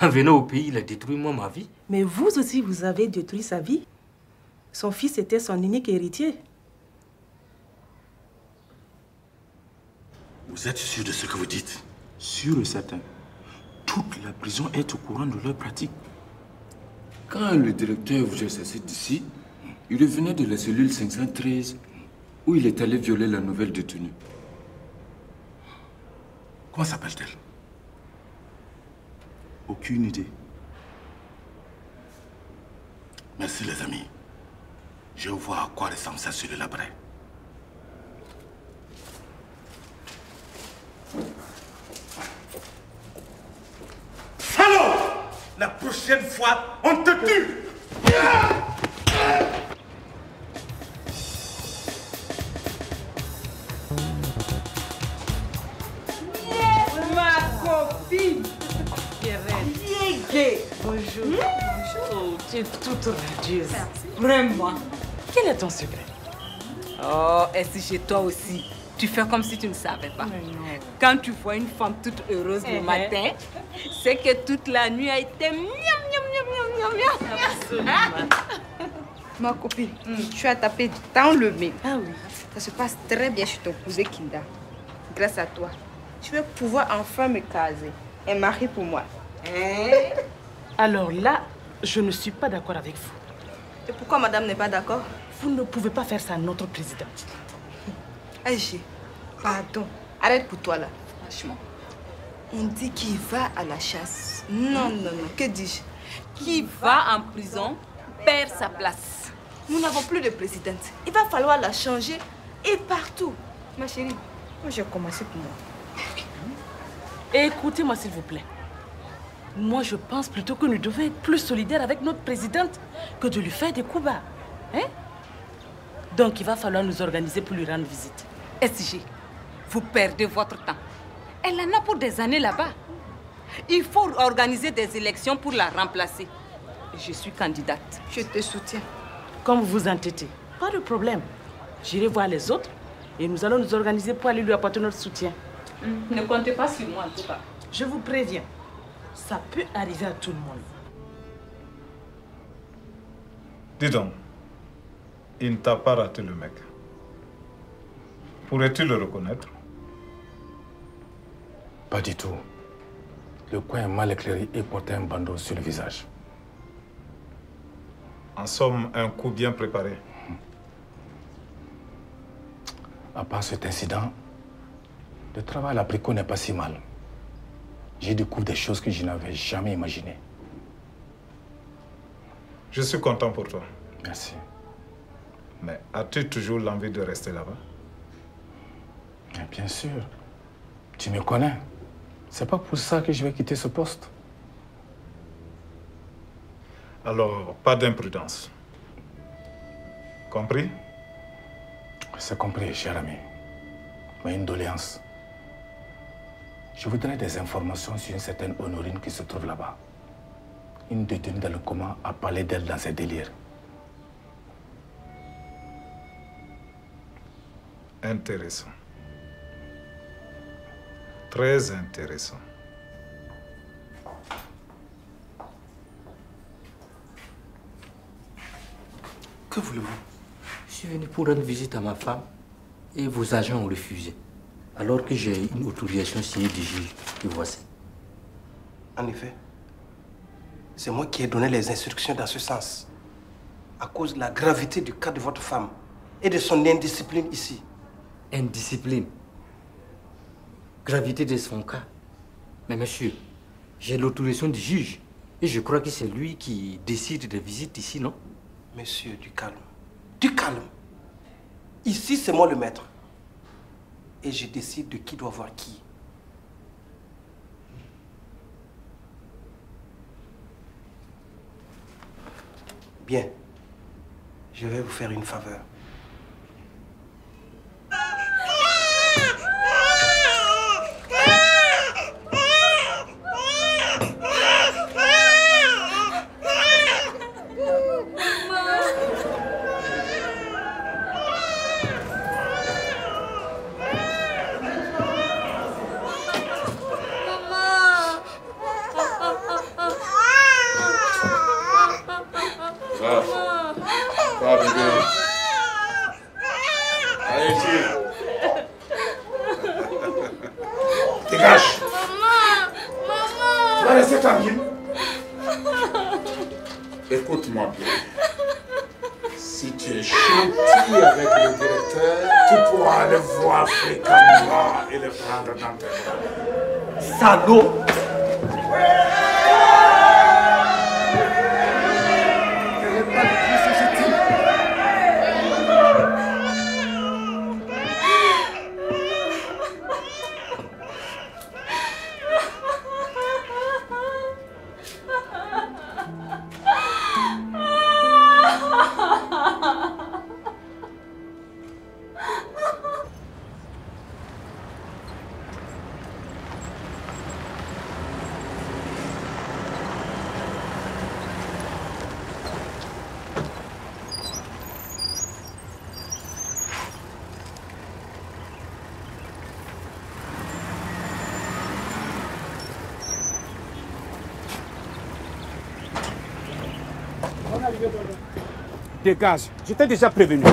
En venant au pays, il a détruit moi ma vie. Mais vous aussi, vous avez détruit sa vie. Son fils était son unique héritier. Vous êtes sûr de ce que vous dites? Sûr et certain. Toute la prison est au courant de leurs pratiques. Quand le directeur vous a cessé d'ici, il revenait de la cellule 513 où il est allé violer la nouvelle détenue. Comment s'appelle-t-elle? Aucune idée. Merci les amis. Je vais voir à quoi ressemble ça sur le labret. Salaud! La prochaine fois, on te tue! Ma copine. Bonjour. Oh, tu es toute radieuse. Vraiment. Quel est ton secret? Oh, et si chez toi aussi, tu fais comme si tu ne savais pas. Quand tu vois une femme toute heureuse le matin, c'est que toute la nuit a été miam, miam, miam, miam, miam, Absolument. Ma copine, tu as tapé dans le mec. Ah oui. Ça se passe très bien chez ton cousin Kinda. Grâce à toi, je vais pouvoir enfin me caser. Un mari pour moi. Alors là, je ne suis pas d'accord avec vous. Et pourquoi madame n'est pas d'accord? Vous ne pouvez pas faire ça à notre présidente. Aïe, pardon. Arrête pour toi là, franchement. On dit qu'il va à la chasse. Non, non, non. Que dis-je? Qui va en prison perd sa place. Nous n'avons plus de présidente. Il va falloir la changer et partout. Ma chérie, moi j'ai commencé pour moi. Écoutez-moi s'il vous plaît. Moi je pense plutôt que nous devons être plus solidaires avec notre présidente que de lui faire des coups bas. Hein? Donc il va falloir nous organiser pour lui rendre visite. SG, vous perdez votre temps. Elle en a pour des années là-bas. Il faut organiser des élections pour la remplacer. Je suis candidate. Je te soutiens. Comme vous vous entêtez, pas de problème. J'irai voir les autres et nous allons nous organiser pour aller lui apporter notre soutien. Ne comptez pas sur moi en tout cas. Je vous préviens, ça peut arriver à tout le monde. Dis donc, il ne t'a pas raté le mec. Pourrais-tu le reconnaître? Pas du tout. Le coin est mal éclairé et portait un bandeau sur le visage. En somme, un coup bien préparé. À part cet incident, le travail à l'abricot n'est pas si mal. J'ai découvert des choses que je n'avais jamais imaginées. Je suis content pour toi. Merci. Mais as-tu toujours l'envie de rester là-bas? Bien sûr. Tu me connais. C'est pas pour ça que je vais quitter ce poste. Alors, pas d'imprudence. Compris? C'est compris, cher ami. Mais une doléance. Je voudrais des informations sur une certaine Honorine qui se trouve là-bas. Une détenue dans le coma a parlé d'elle dans ses délires. Intéressant. Très intéressant. Que voulez-vous? Je suis venu pour rendre visite à ma femme et vos agents ont refusé. Alors que j'ai une autorisation signée du juge. Et voici. En effet, c'est moi qui ai donné les instructions dans ce sens. À cause de la gravité du cas de votre femme et de son indiscipline ici. Indiscipline? Gravité de son cas? Mais monsieur, j'ai l'autorisation du juge. Et je crois que c'est lui qui décide des visites ici, non? Monsieur, du calme. Du calme. Ici, c'est moi le maître. et je décide de qui doit voir qui. Bien. Je vais vous faire une faveur. Va, bébé. Allez, ici. Dégage. Tu vas rester tranquille. Écoute-moi bien. Si tu es gentil avec le directeur, tu pourras le voir fréquemment et le prendre dans tes bras. Salaud! Dégage, je t'ai déjà prévenu.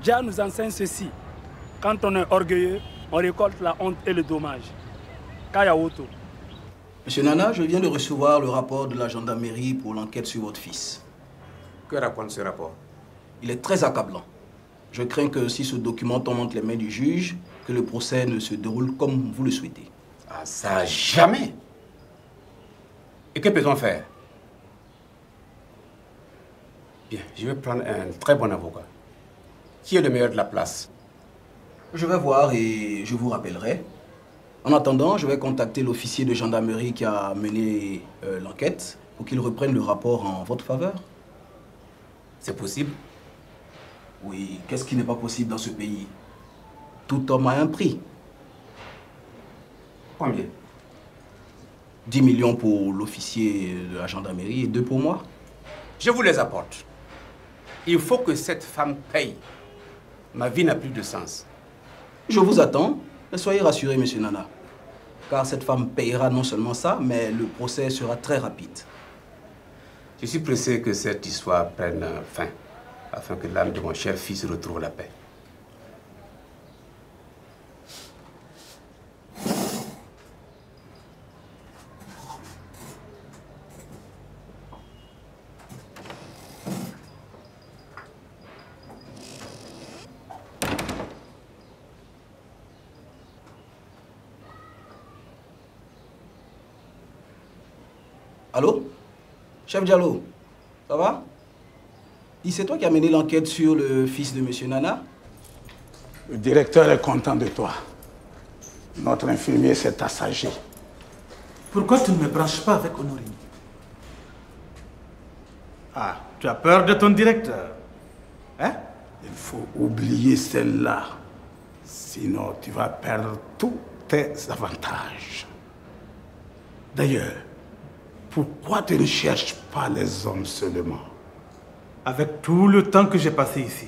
Jah nous enseigne ceci. Quand on est orgueilleux, on récolte la honte et le dommage. Kayawoto. Monsieur Nana, je viens de recevoir le rapport de la gendarmerie pour l'enquête sur votre fils. Que raconte ce rapport? Il est très accablant. Je crains que si ce document tombe entre les mains du juge, que le procès ne se déroule comme vous le souhaitez. Ah, ça, jamais! Et que peut-on faire? Bien, je vais prendre un très bon avocat. Qui est le meilleur de la place? Je vais voir et je vous rappellerai. En attendant, je vais contacter l'officier de gendarmerie qui a mené l'enquête pour qu'il reprenne le rapport en votre faveur. C'est possible? Oui, qu'est-ce qui n'est pas possible dans ce pays? Tout homme a un prix. Combien? 10 millions pour l'officier de la gendarmerie et 2 pour moi. Je vous les apporte. Il faut que cette femme paye. Ma vie n'a plus de sens. Je vous attends. Mais soyez rassuré, monsieur Nana. Car cette femme payera non seulement ça, mais le procès sera très rapide. Je suis pressé que cette histoire prenne fin, afin que l'âme de mon cher fils retrouve la paix. Allô? Chef Diallo, ça va? Dis, c'est toi qui as mené l'enquête sur le fils de monsieur Nana? Le directeur est content de toi. Notre infirmier s'est assagi. Pourquoi tu ne me branches pas avec Honorine? Ah, tu as peur de ton directeur? Hein? Il faut oublier celle-là. Sinon, tu vas perdre tous tes avantages. D'ailleurs, pourquoi tu ne cherches pas les hommes seulement? Avec tout le temps que j'ai passé ici,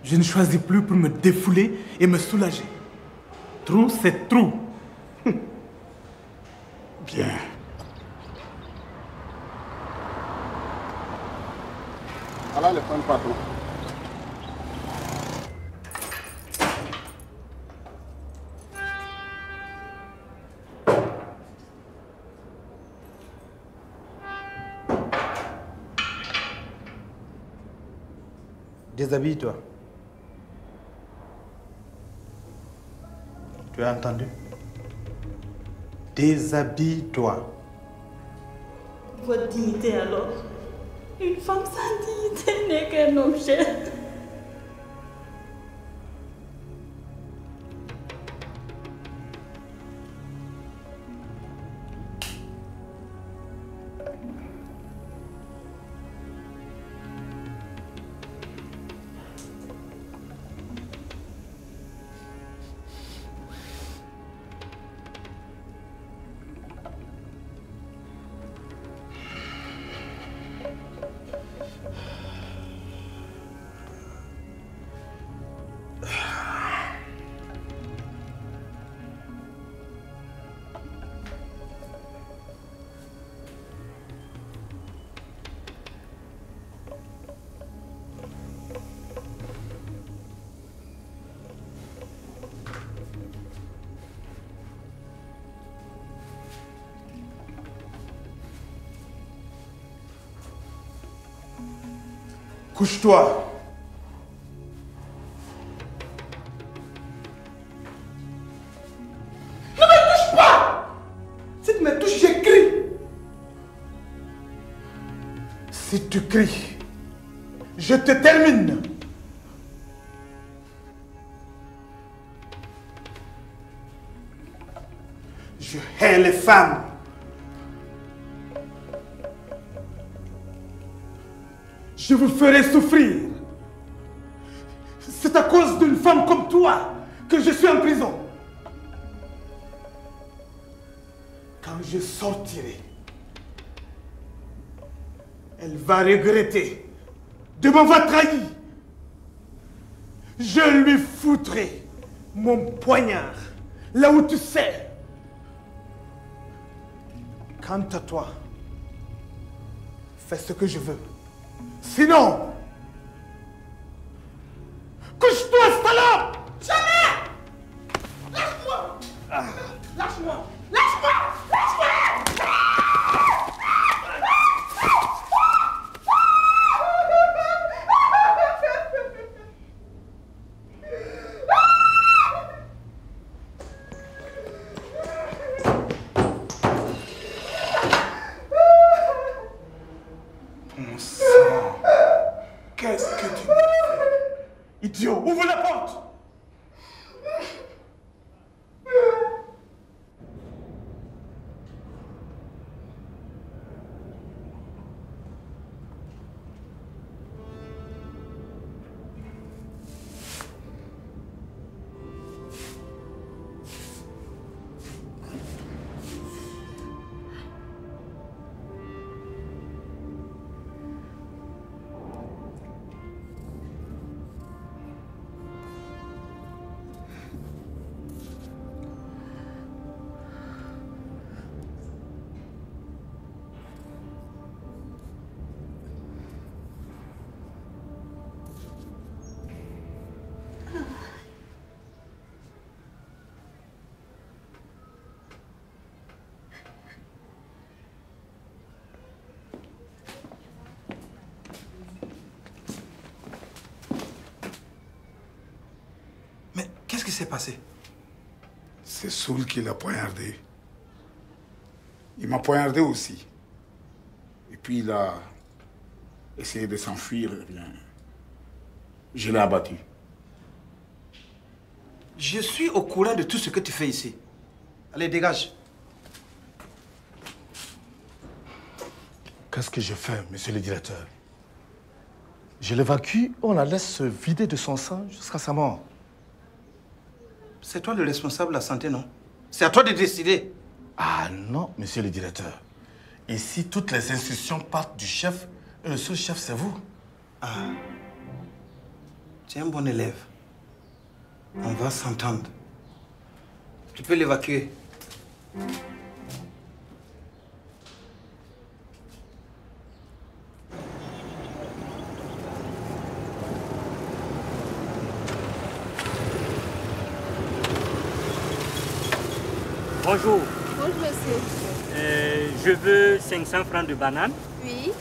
je ne choisis plus pour me défouler et me soulager. Trou, c'est trou. Bien. Voilà le point de patron. Déshabille-toi. Tu as entendu? Déshabille-toi. Votre dignité alors? Une femme sans dignité n'est qu'un objet. Couche-toi. Ne me touche pas! Si tu me touches, je crie. Si tu cries, je te termine. Je hais les femmes. Je vous ferai souffrir. C'est à cause d'une femme comme toi que je suis en prison. Quand je sortirai, elle va regretter de m'avoir trahi. Je lui foutrai mon poignard là où tu sais. Quant à toi, fais ce que je veux. Sinon, couche-toi, salope! Jamais! Lâche-moi! Lâche-moi! Lâche-moi! Lâche-moi! Mon sang! Qu'est-ce que tu me fais? Idiot, ouvre la porte! Qu'est-ce qui s'est passé? C'est Soul qui l'a poignardé. Il m'a poignardé aussi. Et puis il a essayé de s'enfuir. Eh bien, je l'ai abattu. Je suis au courant de tout ce que tu fais ici. Allez, dégage. Qu'est-ce que je fais, monsieur le directeur? Je l'évacue, on la laisse se vider de son sang jusqu'à sa mort. C'est toi le responsable de la santé, non? C'est à toi de décider. Ah non, monsieur le directeur. Ici, toutes les instructions partent du chef et le sous-chef, c'est vous. Ah. Tu es un bon élève. On va s'entendre. Tu peux l'évacuer. Bonjour. Bonjour, monsieur. Je veux 500 francs de banane. Oui.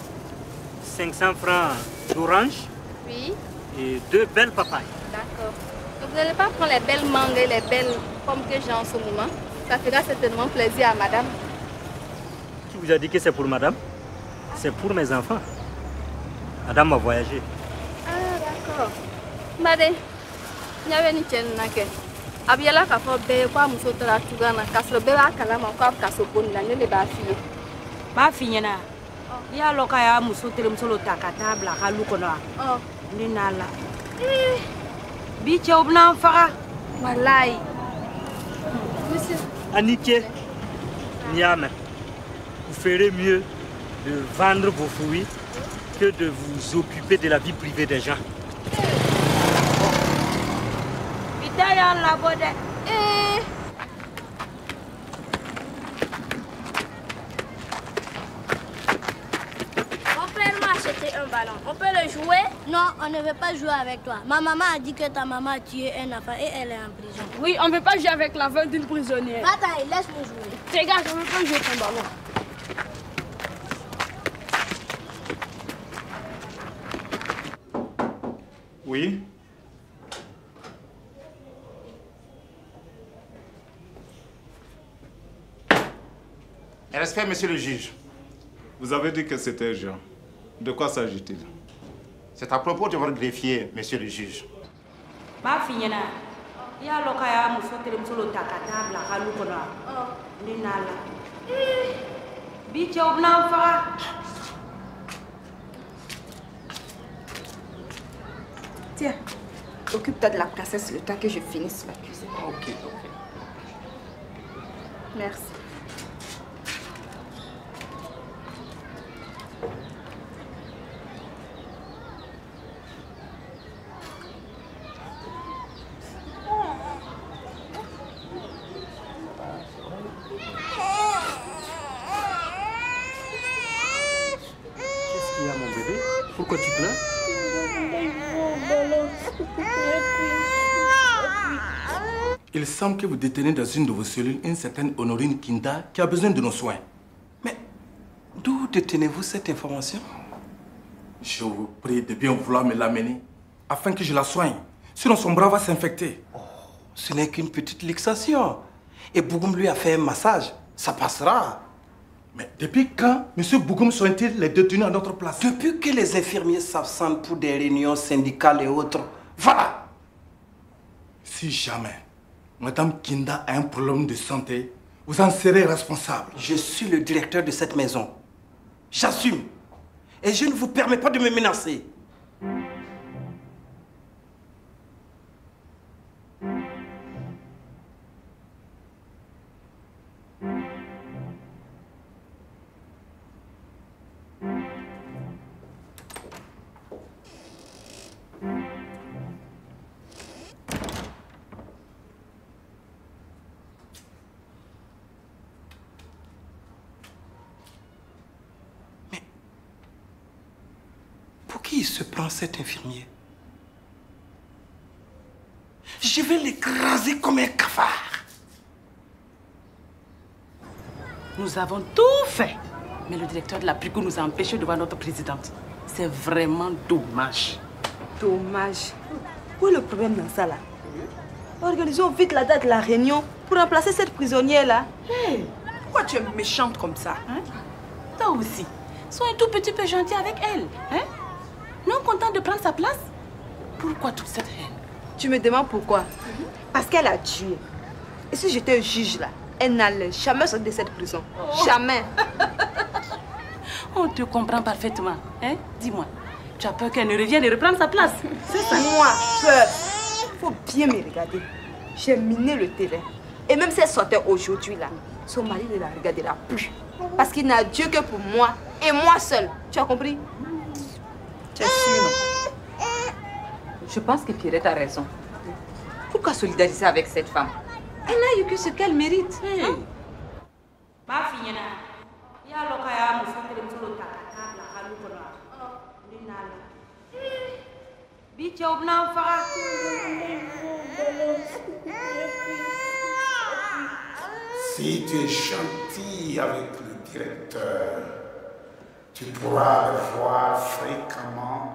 500 francs d'orange. Oui. Et 2 belles papayes. D'accord. Vous n'allez pas prendre les belles mangues et les belles pommes que j'ai en ce moment? Ça fera certainement plaisir à madame. Qui vous a dit que c'est pour madame? C'est pour mes enfants. Madame a voyagé. Ah, d'accord. Madame, il y avait une chaîne. Abiala ka fo be kwa muso tara tugana kasro be ba kala ma kwa kaso boni la ne ba fiye ba finyana ya loka ya muso tere muso lo takata bla halu kono ni nala bi che obna fara wallahi monsieur Anniké Niame, vous ferez mieux de vendre vos fruits que de vous occuper de la vie privée des gens. La bode. Mon frère m'a acheté un ballon. On peut le jouer? Non, on ne veut pas jouer avec toi. Ma maman a dit que ta maman a tué un enfant et elle est en prison. Oui, on ne veut pas jouer avec la veuve d'une prisonnière. Attends, laisse-moi jouer. Tes gars, je ne veux pas jouer ton ballon. Oui. Respect, monsieur le juge. Vous avez dit que c'était urgent. De quoi s'agit-il? C'est à propos de votre greffier, monsieur le juge. Ba finyana. Ya loka ya muso tere muso lo takata bla halu kono ni nala. Bi che obna fara. Tiens, occupe-toi de la princesse le temps que je finisse la cuisine. Ok. Merci. Qu'est-ce qu'il y a, mon bébé? Pourquoi tu pleures? Il semble que vous détenez dans une de vos cellules une certaine Honorine Kinda qui a besoin de nos soins. Mais d'où détenez-vous cette information? Je vous prie de bien vouloir me l'amener afin que je la soigne. Sinon son bras va s'infecter. Oh, ce n'est qu'une petite luxation. Et Bougoum lui a fait un massage. Ça passera. Mais depuis quand M. Bougoum sont-ils les détenus à notre place? Depuis que les infirmiers s'absentent pour des réunions syndicales et autres. Voilà. Si jamais Madame Kinda a un problème de santé, vous en serez responsable. Je suis le directeur de cette maison. J'assume. Et je ne vous permets pas de me menacer. Qui se prend cet infirmier? Je vais l'écraser comme un cafard. Nous avons tout fait. Mais le directeur de la PRICO nous a empêchés de voir notre présidente. C'est vraiment dommage. Dommage. Où est le problème dans ça là? Organisons vite la date de la réunion pour remplacer cette prisonnière là. Hey, pourquoi tu es méchante comme ça, hein? Toi aussi, sois un tout petit peu gentil avec elle, hein? Non content de prendre sa place? Pourquoi toute cette haine? Tu me demandes pourquoi? Parce qu'elle a tué. Et si j'étais juge là, elle n'allait jamais sortir de cette prison. Jamais. On te comprend parfaitement, hein? Dis-moi, tu as peur qu'elle ne revienne et reprendre sa place? C'est ça. Moi, peur. Faut bien me regarder. J'ai miné le terrain. Et même si elle sortait aujourd'hui là, son mari ne la regardera plus. Parce qu'il n'a Dieu que pour moi et moi seule. Tu as compris? Tu es sûre, non? Je pense que Pierrette a raison. Pourquoi solidariser avec cette femme? Elle n'a eu que ce qu'elle mérite. Hein? Si tu es gentil avec le directeur, tu pourras le voir fréquemment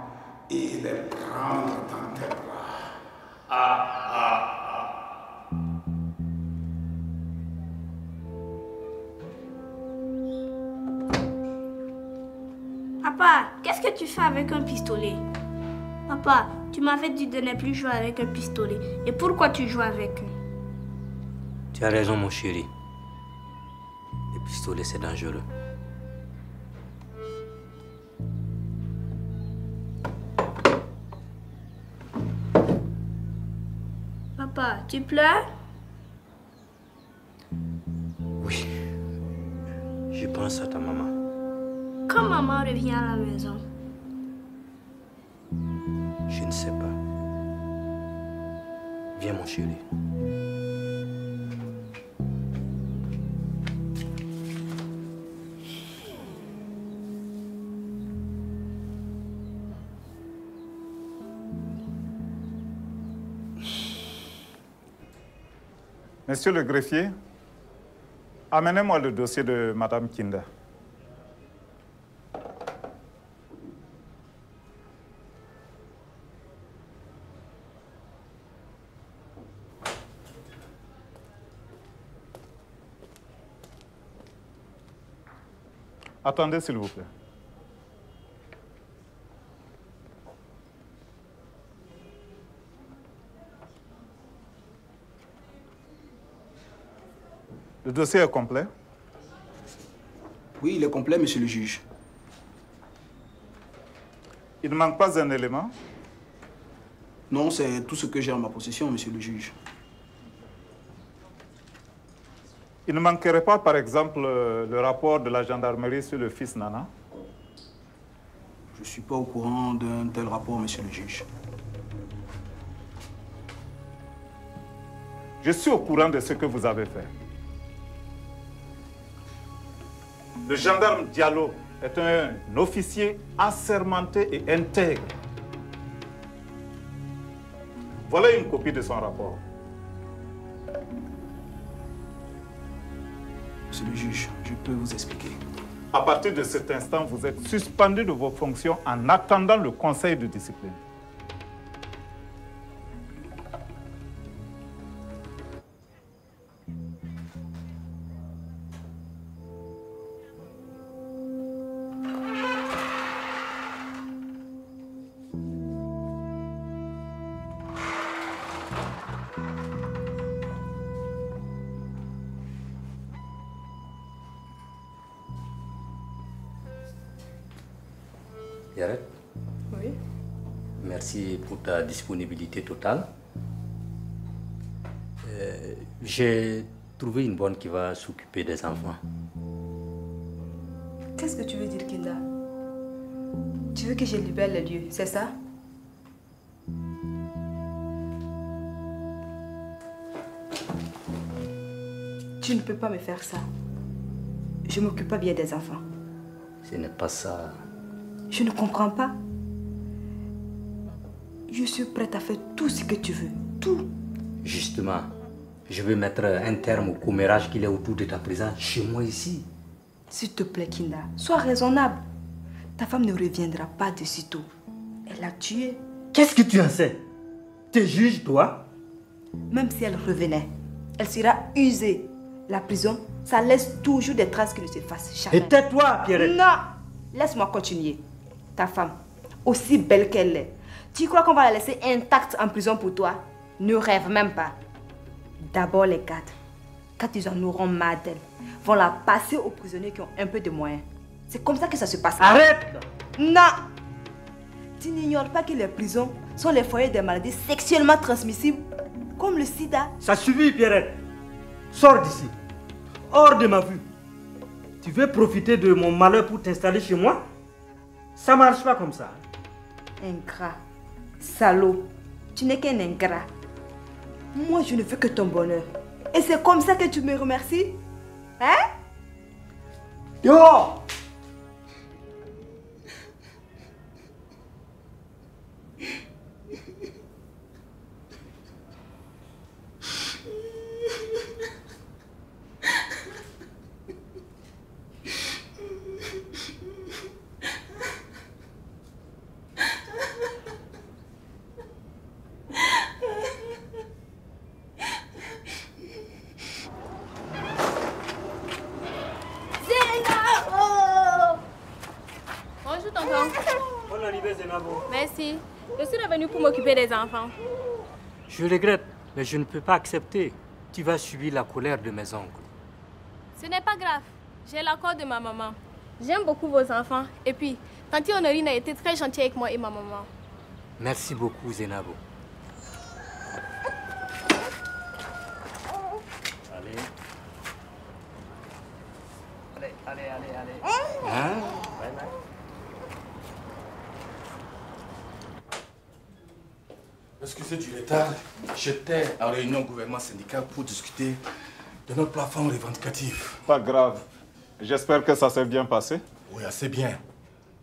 et le prendre dans tes bras. Papa, qu'est-ce que tu fais avec un pistolet? Papa, tu m'avais dit de ne plus jouer avec un pistolet. Et pourquoi tu joues avec? Tu as raison, mon chéri. Les pistolets, c'est dangereux. Papa, tu pleures? Oui. Je pense à ta maman. Quand maman revient à la maison? Je ne sais pas. Viens, mon chéri. Monsieur le greffier, amenez-moi le dossier de Madame Kinda. Attendez, s'il vous plaît. Le dossier est complet? Oui, il est complet, monsieur le juge. Il ne manque pas un élément? Non, c'est tout ce que j'ai en ma possession, monsieur le juge. Il ne manquerait pas, par exemple, le rapport de la gendarmerie sur le fils Nana? Je ne suis pas au courant d'un tel rapport, monsieur le juge. Je suis au courant de ce que vous avez fait. Le gendarme Diallo est un officier assermenté et intègre. Voilà une copie de son rapport. Monsieur le juge, je peux vous expliquer. À partir de cet instant, vous êtes suspendu de vos fonctions en attendant le conseil de discipline. Yaret? Oui. Merci pour ta disponibilité totale. J'ai trouvé une bonne qui va s'occuper des enfants. Qu'est-ce que tu veux dire, Kinda? Tu veux que je libère les lieux, c'est ça? Tu ne peux pas me faire ça. Je ne m'occupe pas bien des enfants. Ce n'est pas ça. Je ne comprends pas. Je suis prête à faire tout ce que tu veux. Tout. Justement, je veux mettre un terme au commérage qu'il y a autour de ta présence chez moi ici. S'il te plaît, Kinda, sois raisonnable. Ta femme ne reviendra pas de sitôt. Elle a tué. Qu'est-ce que tu en sais? Tu juges, toi? Même si elle revenait, elle sera usée. La prison, ça laisse toujours des traces qui ne s'effacent jamais. Et tais-toi, Pierrette. Non! Laisse-moi continuer. Ta femme, aussi belle qu'elle est, tu crois qu'on va la laisser intacte en prison pour toi? Ne rêve même pas. D'abord les gardes, quand ils en auront marre d'elle, vont la passer aux prisonniers qui ont un peu de moyens. C'est comme ça que ça se passe. Arrête! Non! Tu n'ignores pas que les prisons sont les foyers des maladies sexuellement transmissibles, comme le sida. Ça suffit, Pierrette. Sors d'ici. Hors de ma vue. Tu veux profiter de mon malheur pour t'installer chez moi? Ça marche pas comme ça. Ingrat. Salaud. Tu n'es qu'un ingrat. Moi, je ne veux que ton bonheur. Et c'est comme ça que tu me remercies? Hein? Dehors! Bravo. Merci. Je suis revenue pour m'occuper des enfants. Je regrette, mais je ne peux pas accepter. Tu vas subir la colère de mes oncles. Ce n'est pas grave. J'ai l'accord de ma maman. J'aime beaucoup vos enfants. Et puis, Tante Honorine a été très gentille avec moi et ma maman. Merci beaucoup, Zenabo. Allez. Allez. Hein? Excusez du retard, j'étais en réunion gouvernement syndical pour discuter de notre plateforme revendicative. Pas grave. J'espère que ça s'est bien passé. Oui, assez bien.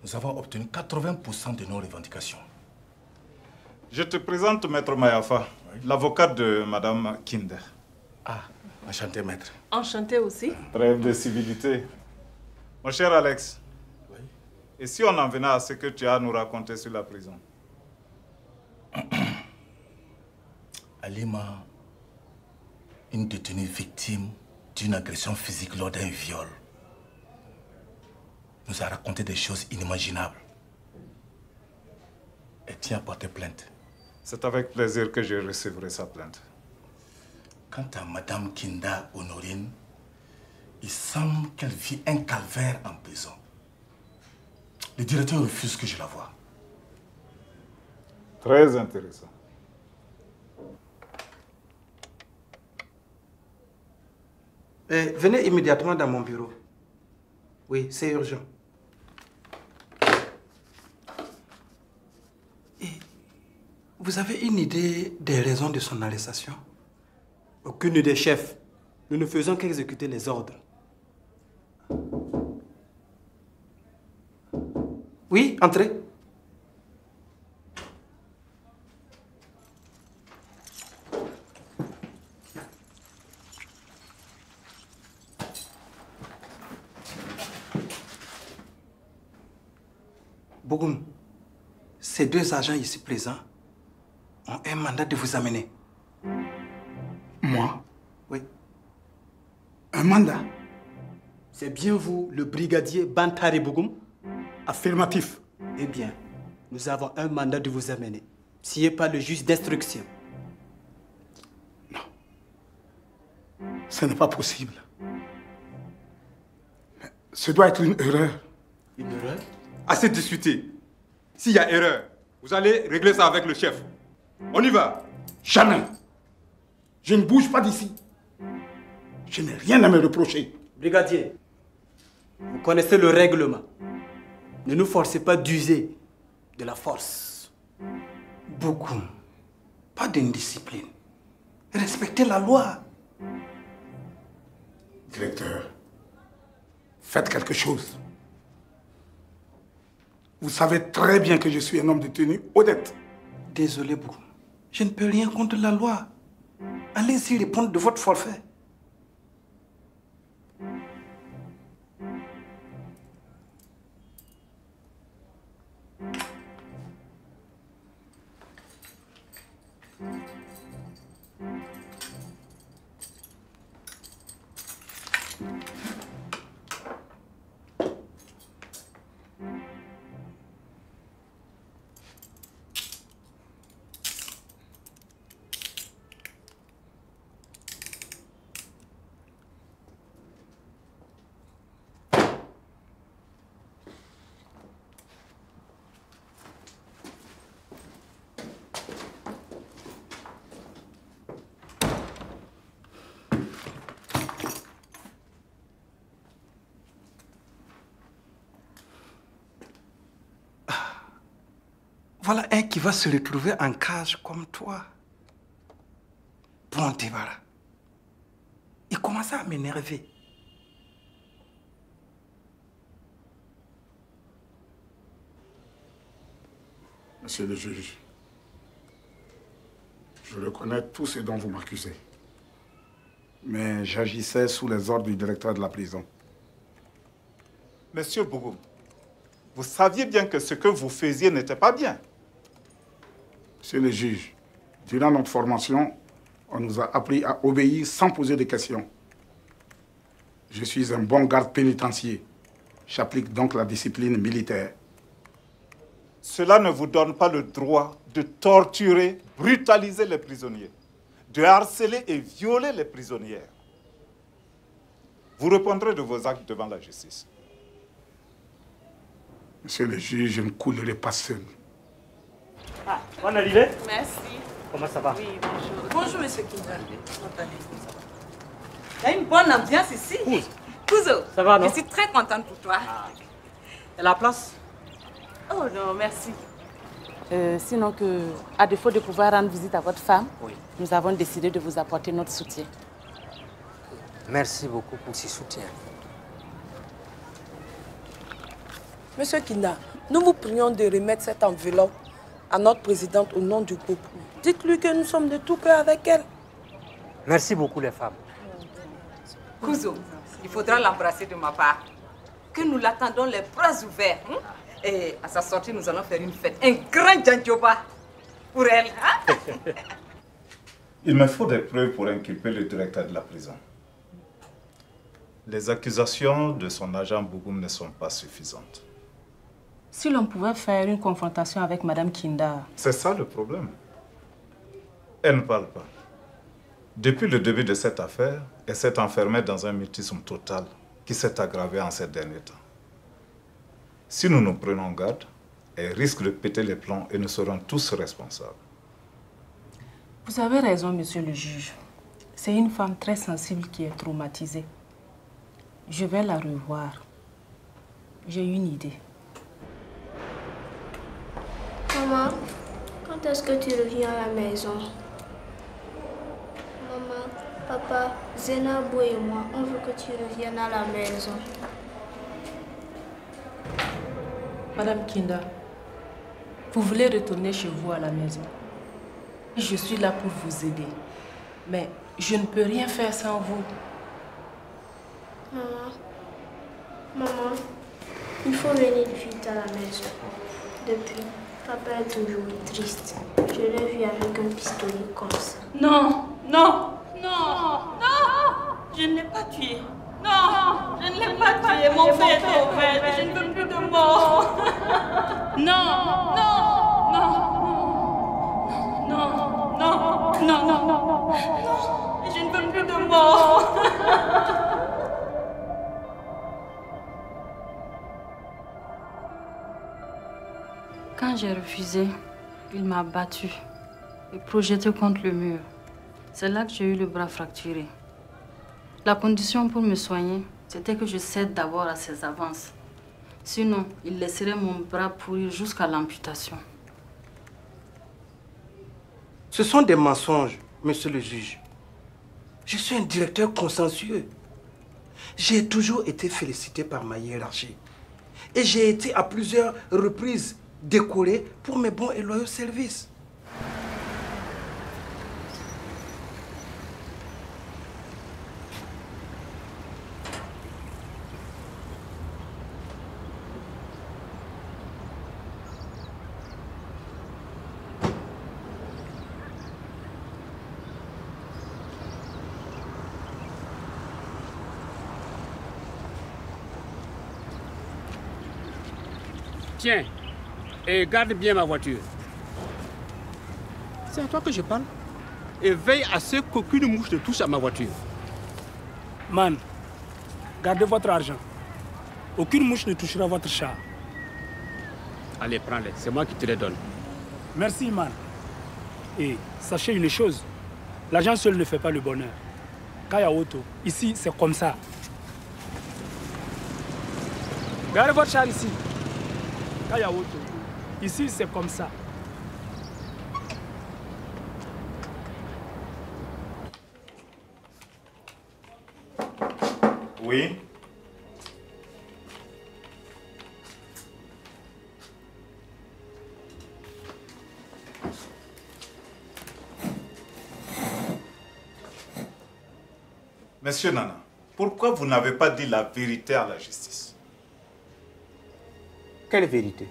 Nous avons obtenu 80% de nos revendications. Je te présente Maître Mayafa, l'avocate de Madame Kinder. Ah, enchanté, maître. Enchanté aussi. Trêve de civilité. Mon cher Alex, et si on en venait à ce que tu as à nous raconter sur la prison? Alima, une détenue victime d'une agression physique lors d'un viol, nous a raconté des choses inimaginables. Elle tient à porter plainte. C'est avec plaisir que je recevrai sa plainte. Quant à Madame Kinda Honorine, il semble qu'elle vit un calvaire en prison. Le directeur refuse que je la voie. Très intéressant. Venez immédiatement dans mon bureau. Oui, c'est urgent. Et vous avez une idée des raisons de son arrestation? Aucune idée, chef. Nous ne faisons qu'exécuter les ordres. Oui, entrez. Bogoum, ces deux agents ici présents ont un mandat de vous amener. Moi? Oui. Un mandat? C'est bien vous, le brigadier Bantari Bogoum? Affirmatif. Eh bien, nous avons un mandat de vous amener, signé par le juge d'instruction. Ce n'est pas possible. Ce doit être une erreur. Une erreur? Assez discuté. S'il y a erreur, vous allez régler ça avec le chef. On y va. Jamais. Je ne bouge pas d'ici. Je n'ai rien à me reprocher. Brigadier, vous connaissez le règlement. Ne nous forcez pas d'user de la force. Beaucoup. Pas d'indiscipline. Respectez la loi. Directeur, faites quelque chose. Vous savez très bien que je suis un homme de tenue honnête. Désolé, Bougou. Je ne peux rien contre la loi. Allez-y répondre de votre forfait. Voilà un qui va se retrouver en cage comme toi. Bon débarras. Il commence à m'énerver. Monsieur le juge, je reconnais tout ce dont vous m'accusez. Mais j'agissais sous les ordres du directeur de la prison. Monsieur Bougou, vous saviez bien que ce que vous faisiez n'était pas bien. Monsieur le juge, durant notre formation, on nous a appris à obéir sans poser de questions. Je suis un bon garde pénitentiaire. J'applique donc la discipline militaire. Cela ne vous donne pas le droit de torturer, brutaliser les prisonniers, de harceler et violer les prisonnières. Vous répondrez de vos actes devant la justice. Monsieur le juge, je ne coulerai pas seul. Ah, on arrive? Merci. Comment ça va? Oui, bonjour. Bonjour, monsieur Kinda. Il y a une bonne ambiance ici. Kuzo, ça va, non? Je suis très contente pour toi. Et la place? Oh non, merci. Sinon à défaut de pouvoir rendre visite à votre femme, nous avons décidé de vous apporter notre soutien. Merci beaucoup pour ce soutien. Monsieur Kinda, nous vous prions de remettre cette enveloppe à notre présidente au nom du groupe. Dites-lui que nous sommes de tout cœur avec elle. Merci beaucoup les femmes. Kuzo, il faudra l'embrasser de ma part. Que nous l'attendons les bras ouverts. Et à sa sortie, nous allons faire une fête. Un grand djandjoba pour elle. Il me faut des preuves pour inculper le directeur de la prison. Les accusations de son agent Bougoum ne sont pas suffisantes. Si l'on pouvait faire une confrontation avec Madame Kinda. C'est ça le problème. Elle ne parle pas. Depuis le début de cette affaire, elle s'est enfermée dans un mutisme total qui s'est aggravé en ces derniers temps. Si nous nous prenons garde, elle risque de péter les plombs et nous serons tous responsables. Vous avez raison, monsieur le juge. C'est une femme très sensible qui est traumatisée. Je vais la revoir. J'ai une idée. Maman, quand est-ce que tu reviens à la maison? Maman, papa, Zenabo et moi, on veut que tu reviennes à la maison. Madame Kinda, vous voulez retourner chez vous à la maison. Je suis là pour vous aider. Mais je ne peux rien faire sans vous. Maman, il faut venir vite à la maison. Depuis, papa est toujours triste. Je l'ai vu avec un pistolet comme ça. Non, non, non, non, je ne l'ai pas tué. Non, je ne l'ai pas tué. Mon frère est ouvert. Je ne veux plus de mort. Non, non, non, non, non, non, non, non. Je ne veux plus de mort. Quand j'ai refusé, il m'a battu et projeté contre le mur. C'est là que j'ai eu le bras fracturé. La condition pour me soigner, c'était que je cède d'abord à ses avances. Sinon, il laisserait mon bras pourrir jusqu'à l'amputation. Ce sont des mensonges, monsieur le juge. Je suis un directeur consciencieux. J'ai toujours été félicité par ma hiérarchie. Et j'ai été à plusieurs reprises décoré pour mes bons et loyaux services. Tiens, et garde bien ma voiture. C'est à toi que je parle. Et veille à ce qu'aucune mouche ne touche à ma voiture. Man, gardez votre argent. Aucune mouche ne touchera votre chat. Allez, prends-les. C'est moi qui te les donne. Merci, man. Et sachez une chose, l'argent seul ne fait pas le bonheur. Kaya Oto, ici, c'est comme ça. Gardez votre char ici. Kaya Oto, ici, c'est comme ça. Oui. Monsieur Nana, pourquoi vous n'avez pas dit la vérité à la justice? Quelle vérité?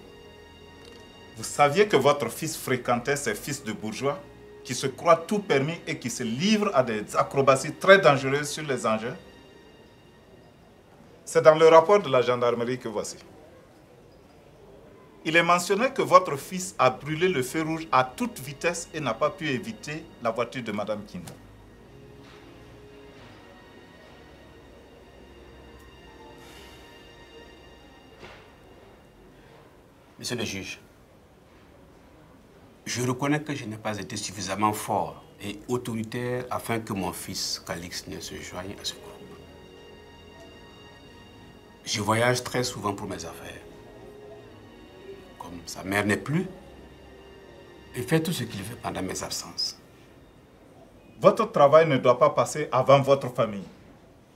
Vous saviez que votre fils fréquentait ces fils de bourgeois qui se croient tout permis et qui se livrent à des acrobaties très dangereuses sur les engins? C'est dans le rapport de la gendarmerie que voici. Il est mentionné que votre fils a brûlé le feu rouge à toute vitesse et n'a pas pu éviter la voiture de Madame Kinda. Monsieur le juge, je reconnais que je n'ai pas été suffisamment fort et autoritaire afin que mon fils Calix ne se joigne à ce groupe. Je voyage très souvent pour mes affaires. Comme sa mère n'est plus, il fait tout ce qu'il veut pendant mes absences. Votre travail ne doit pas passer avant votre famille.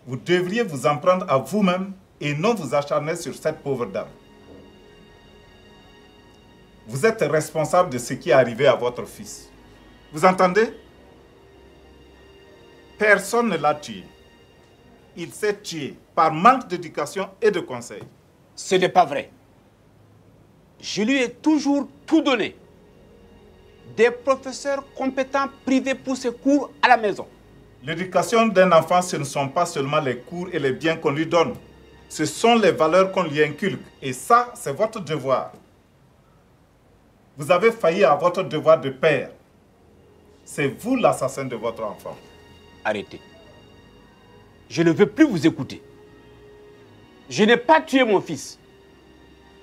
Vous devriez vous en prendre à vous-même et non vous acharner sur cette pauvre dame. Vous êtes responsable de ce qui est arrivé à votre fils. Vous entendez? Personne ne l'a tué. Il s'est tué par manque d'éducation et de conseil. Ce n'est pas vrai. Je lui ai toujours tout donné. Des professeurs compétents privés pour ses cours à la maison. L'éducation d'un enfant, ce ne sont pas seulement les cours et les biens qu'on lui donne. Ce sont les valeurs qu'on lui inculque. Et ça, c'est votre devoir. Vous avez failli à votre devoir de père. C'est vous l'assassin de votre enfant. Arrêtez. Je ne veux plus vous écouter. Je n'ai pas tué mon fils.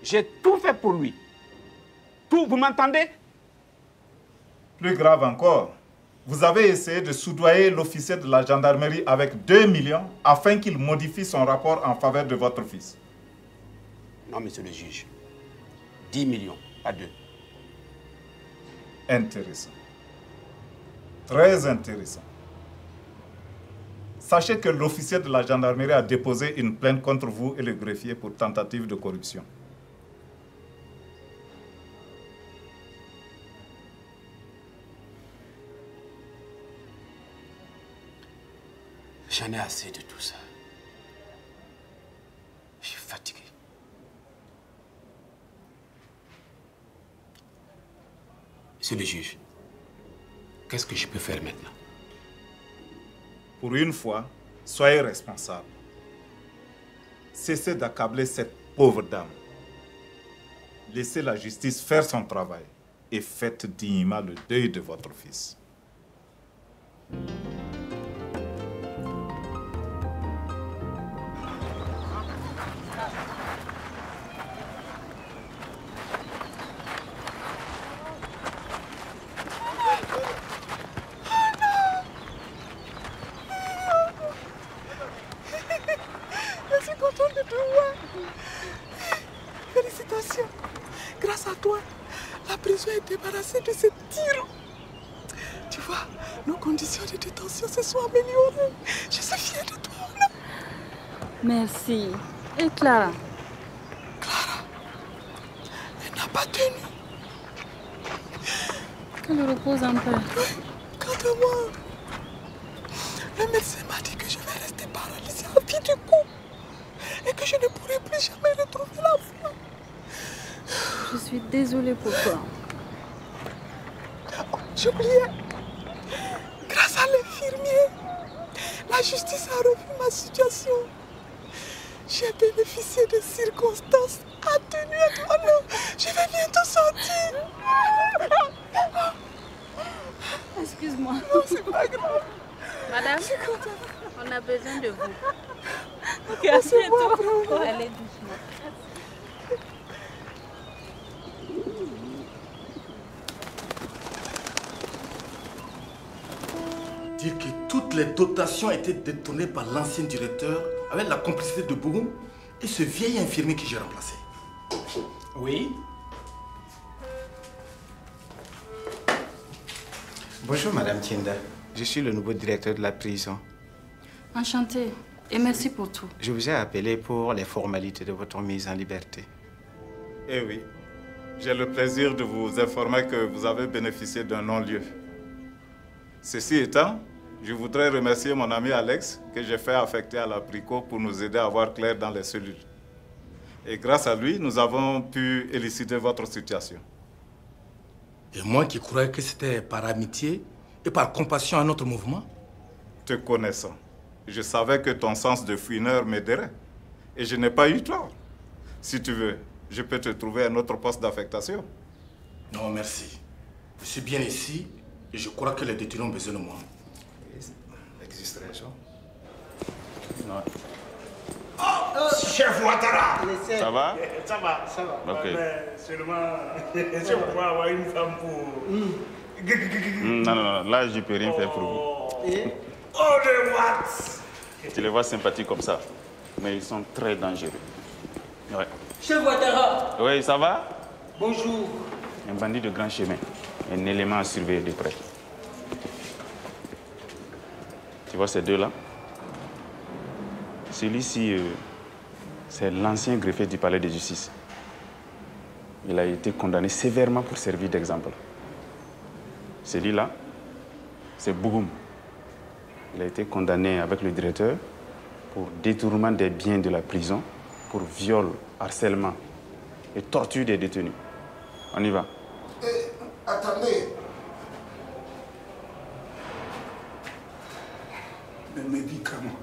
J'ai tout fait pour lui. Tout, vous m'entendez? Plus grave encore, vous avez essayé de soudoyer l'officier de la gendarmerie avec 2 millions afin qu'il modifie son rapport en faveur de votre fils. Non, monsieur le juge. 10 millions, pas 2. Intéressant. Très intéressant. Sachez que l'officier de la gendarmerie a déposé une plainte contre vous et le greffier pour tentative de corruption. J'en ai assez de tout ça. Je suis fatigué. Monsieur le juge, qu'est-ce que je peux faire maintenant? Pour une fois, soyez responsable. Cessez d'accabler cette pauvre dame. Laissez la justice faire son travail et faites dignement le deuil de votre fils. Je suis contente de te voir. Félicitations. Grâce à toi, la prison est débarrassée de ce tyran. Tu vois, nos conditions de détention se sont améliorées. Je suis fière de toi. Non? Merci. Et Clara? Clara, elle n'a pas tenu. Qu'elle repose en paix. Oui, quant à moi, le médecin m'a dit que je vais rester paralysée à vie du cou et que je ne pourrai plus jamais retrouver la foi. Je suis désolée pour toi. Oh, j'oubliais. Grâce à l'infirmier, la justice a revu ma situation. J'ai bénéficié de circonstances atténuantes. Oh non, je vais bientôt sortir. Excuse-moi. Non, c'est pas grave. Madame, je suis contente. On a besoin de vous. Ok, assieds-toi. Allez doucement. Dire que toutes les dotations étaient détournées par l'ancien directeur avec la complicité de Bougoum et ce vieil infirmier que j'ai remplacé. Oui. Bonjour Madame Kinda, je suis le nouveau directeur de la prison. Enchantée et merci pour tout. Je vous ai appelé pour les formalités de votre mise en liberté. Eh oui, j'ai le plaisir de vous informer que vous avez bénéficié d'un non-lieu. Ceci étant, je voudrais remercier mon ami Alex que j'ai fait affecter à la PRICO pour nous aider à voir clair dans les cellules. Et grâce à lui, nous avons pu élucider votre situation. Et moi qui croyais que c'était par amitié et par compassion à notre mouvement? Te connaissant, je savais que ton sens de fouineur m'aiderait. Et je n'ai pas eu tort. Si tu veux, je peux te trouver un autre poste d'affectation. Non, merci. Je suis bien ici et je crois que les détenus ont besoin de moi. L'existration. Chef Ouattara! Ça va? Ça va, ça va. Ok. Mais seulement, je pourrais avoir une femme pour... Non, non, non, là, je ne peux rien faire pour vous. Oh, de what? Tu les vois sympathiques comme ça, mais ils sont très dangereux. Ouais. Chef Ouattara! Oui, ça va? Bonjour. Un bandit de grand chemin, un élément à surveiller de près. Tu vois ces deux-là? Celui-ci, c'est l'ancien greffier du palais de justice. Il a été condamné sévèrement pour servir d'exemple. Celui-là, c'est Bougoum. Il a été condamné avec le directeur pour détournement des biens de la prison, pour viol, harcèlement et torture des détenus. On y va. Attendez. Les médicaments.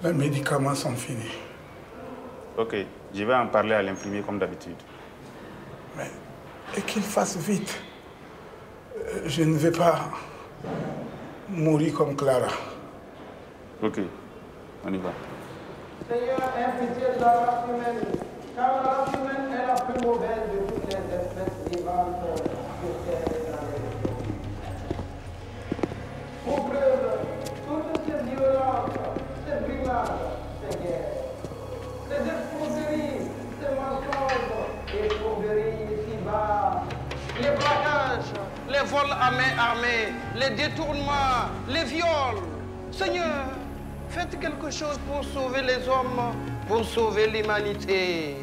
Les médicaments sont finis. Ok, je vais en parler à l'imprimer comme d'habitude. Mais et qu'il fasse vite. Je ne vais pas mourir comme Clara. Ok, on y va. Seigneur, aie pitié de la race humaine, car la race humaine est la plus mauvaise de toutes les espèces vivantes sur terre et dans les eaux. Pour preuve, toutes ces violences, ces brimades, ces guerres, ces escroqueries, ces mensonges et fourberies si bas, les braquages, les vols à main armée, les détournements, les viols. Seigneur, faites quelque chose pour sauver les hommes, pour sauver l'humanité.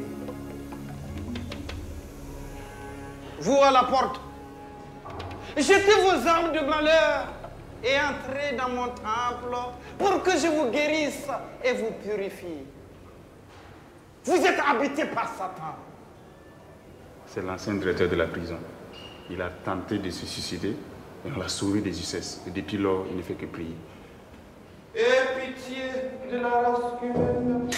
Vous à la porte, jetez vos armes de malheur et entrez dans mon temple pour que je vous guérisse et vous purifie. Vous êtes habité par Satan. C'est l'ancien directeur de la prison. Il a tenté de se suicider et on l'a sauvé des UCS. Et depuis lors, il ne fait que prier. Aie pitié de la race humaine.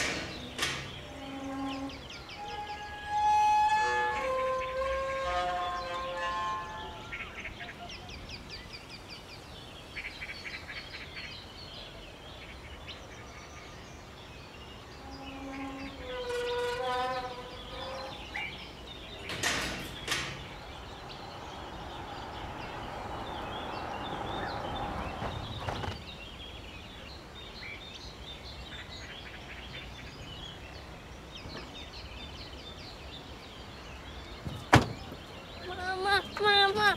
Mama,